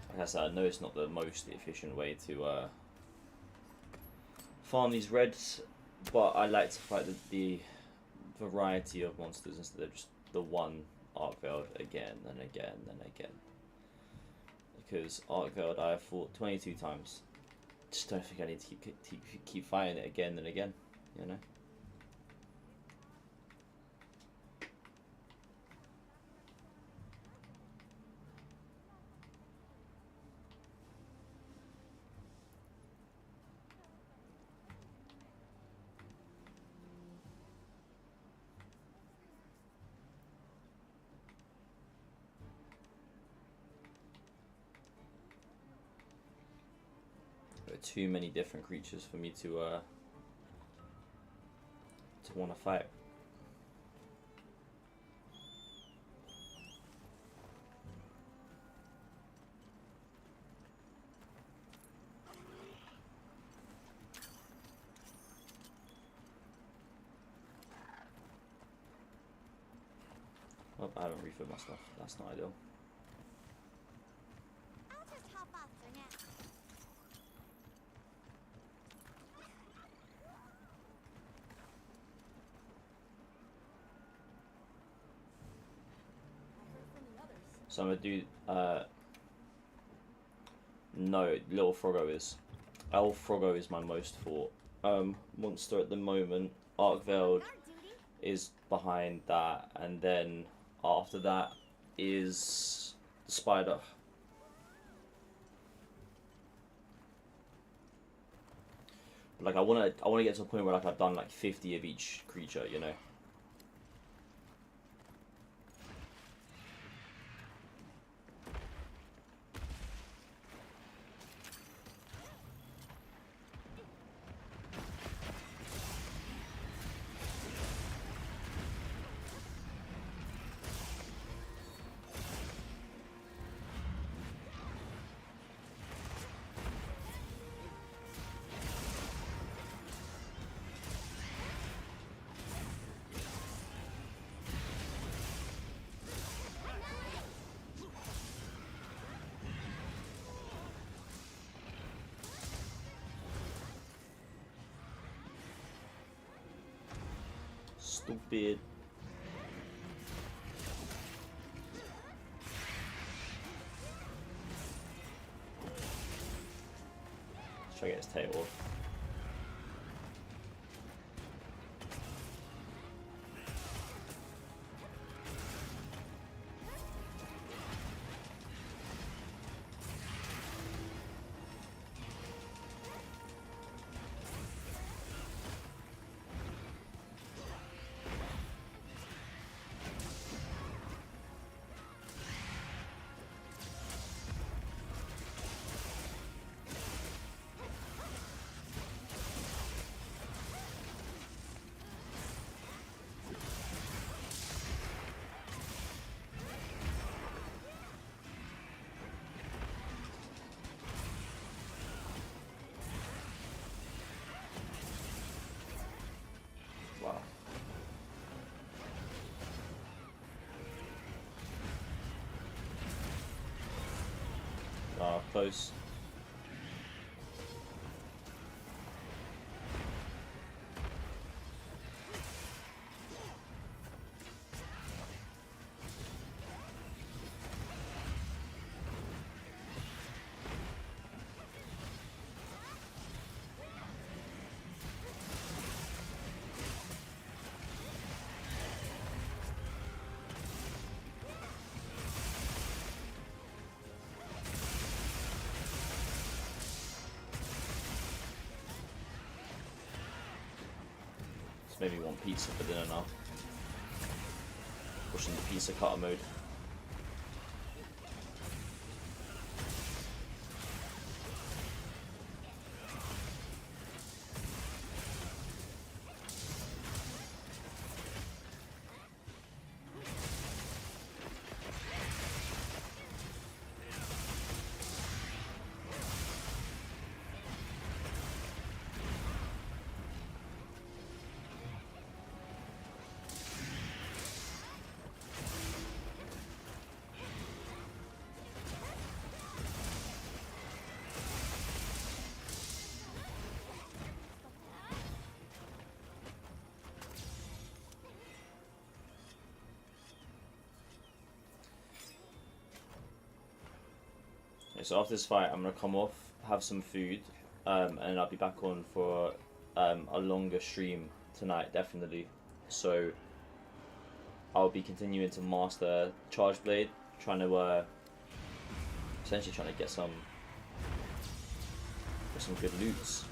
Like I said, I know it's not the most efficient way to farm these reds, but I like to fight the variety of monsters instead of just the one Arkveld again and again and again. Because Arkveld I have fought 22 times. Just don't think I need to keep fighting it again and again, you know? too many different creatures for me to want to fight. Oh, I haven't refilled my stuff. That's not ideal. I'll just hop off for now. I heard from the others. So I'm gonna do no, Little Froggo is. El Froggo is my most fought monster at the moment. Arkveld Guard duty? is behind that, and then after that is the spider. Like I wanna get to a point where like I've done like 50 of each creature, you know. Stupid. Let's try to get his tail off. Wow. Close. This made me want pizza for dinner now. Pushing the pizza cutter mode. Okay, so after this fight, I'm gonna come off, have some food, and I'll be back on for a longer stream tonight, definitely. So I'll be continuing to master Charge Blade, trying to essentially trying to get some good loots.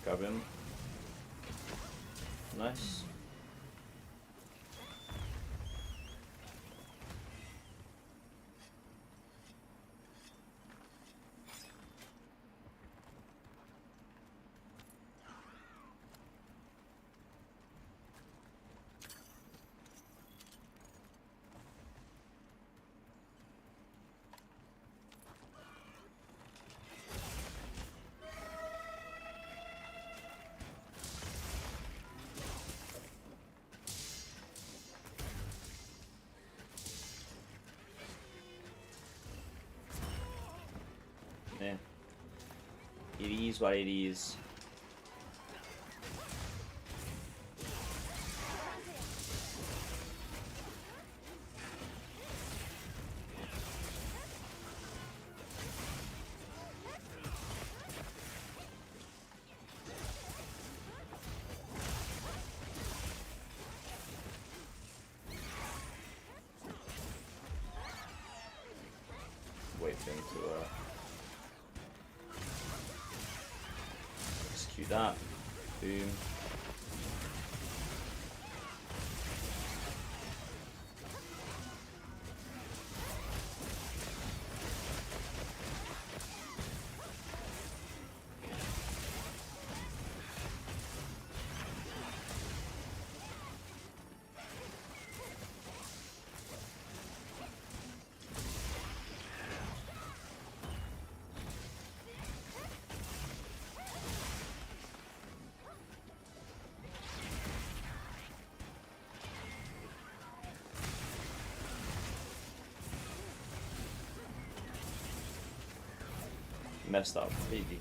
Grab him. Nice. Yeah. It is what it is. Wait for him to execute that. Boom. Messed up completely.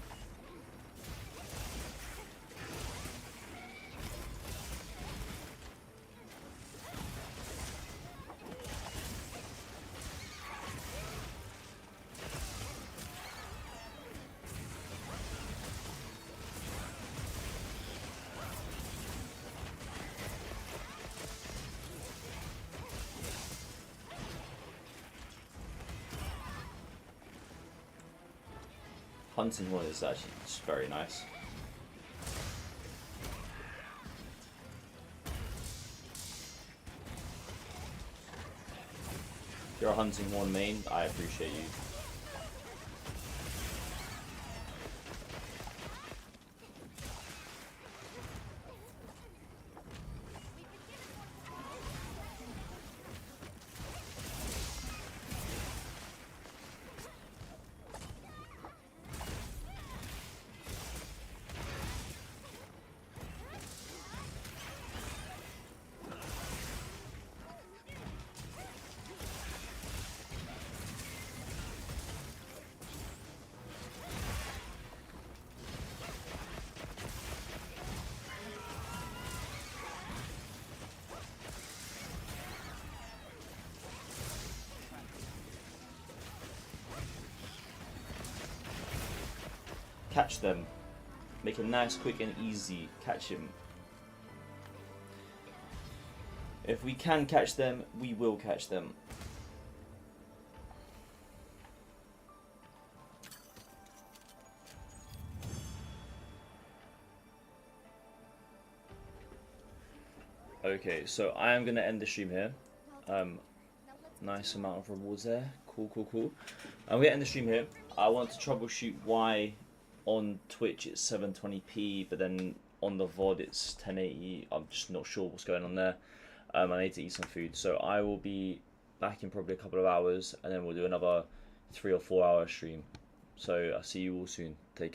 Hunting Horn is actually just very nice. If you're a Hunting Horn main, I appreciate you. Catch them. Make it nice, quick, and easy. Catch him. If we can catch them, we will catch them. Okay, so I am going to end the stream here. Nice amount of rewards there. Cool, cool, cool. I'm going to end the stream here. I want to troubleshoot why on Twitch it's 720p, but then on the VOD it's 1080. I'm just not sure what's going on there. I need to eat some food, so I will be back in probably a couple of hours, and then we'll do another 3 or 4 hour stream. So I'll see you all soon. Take care.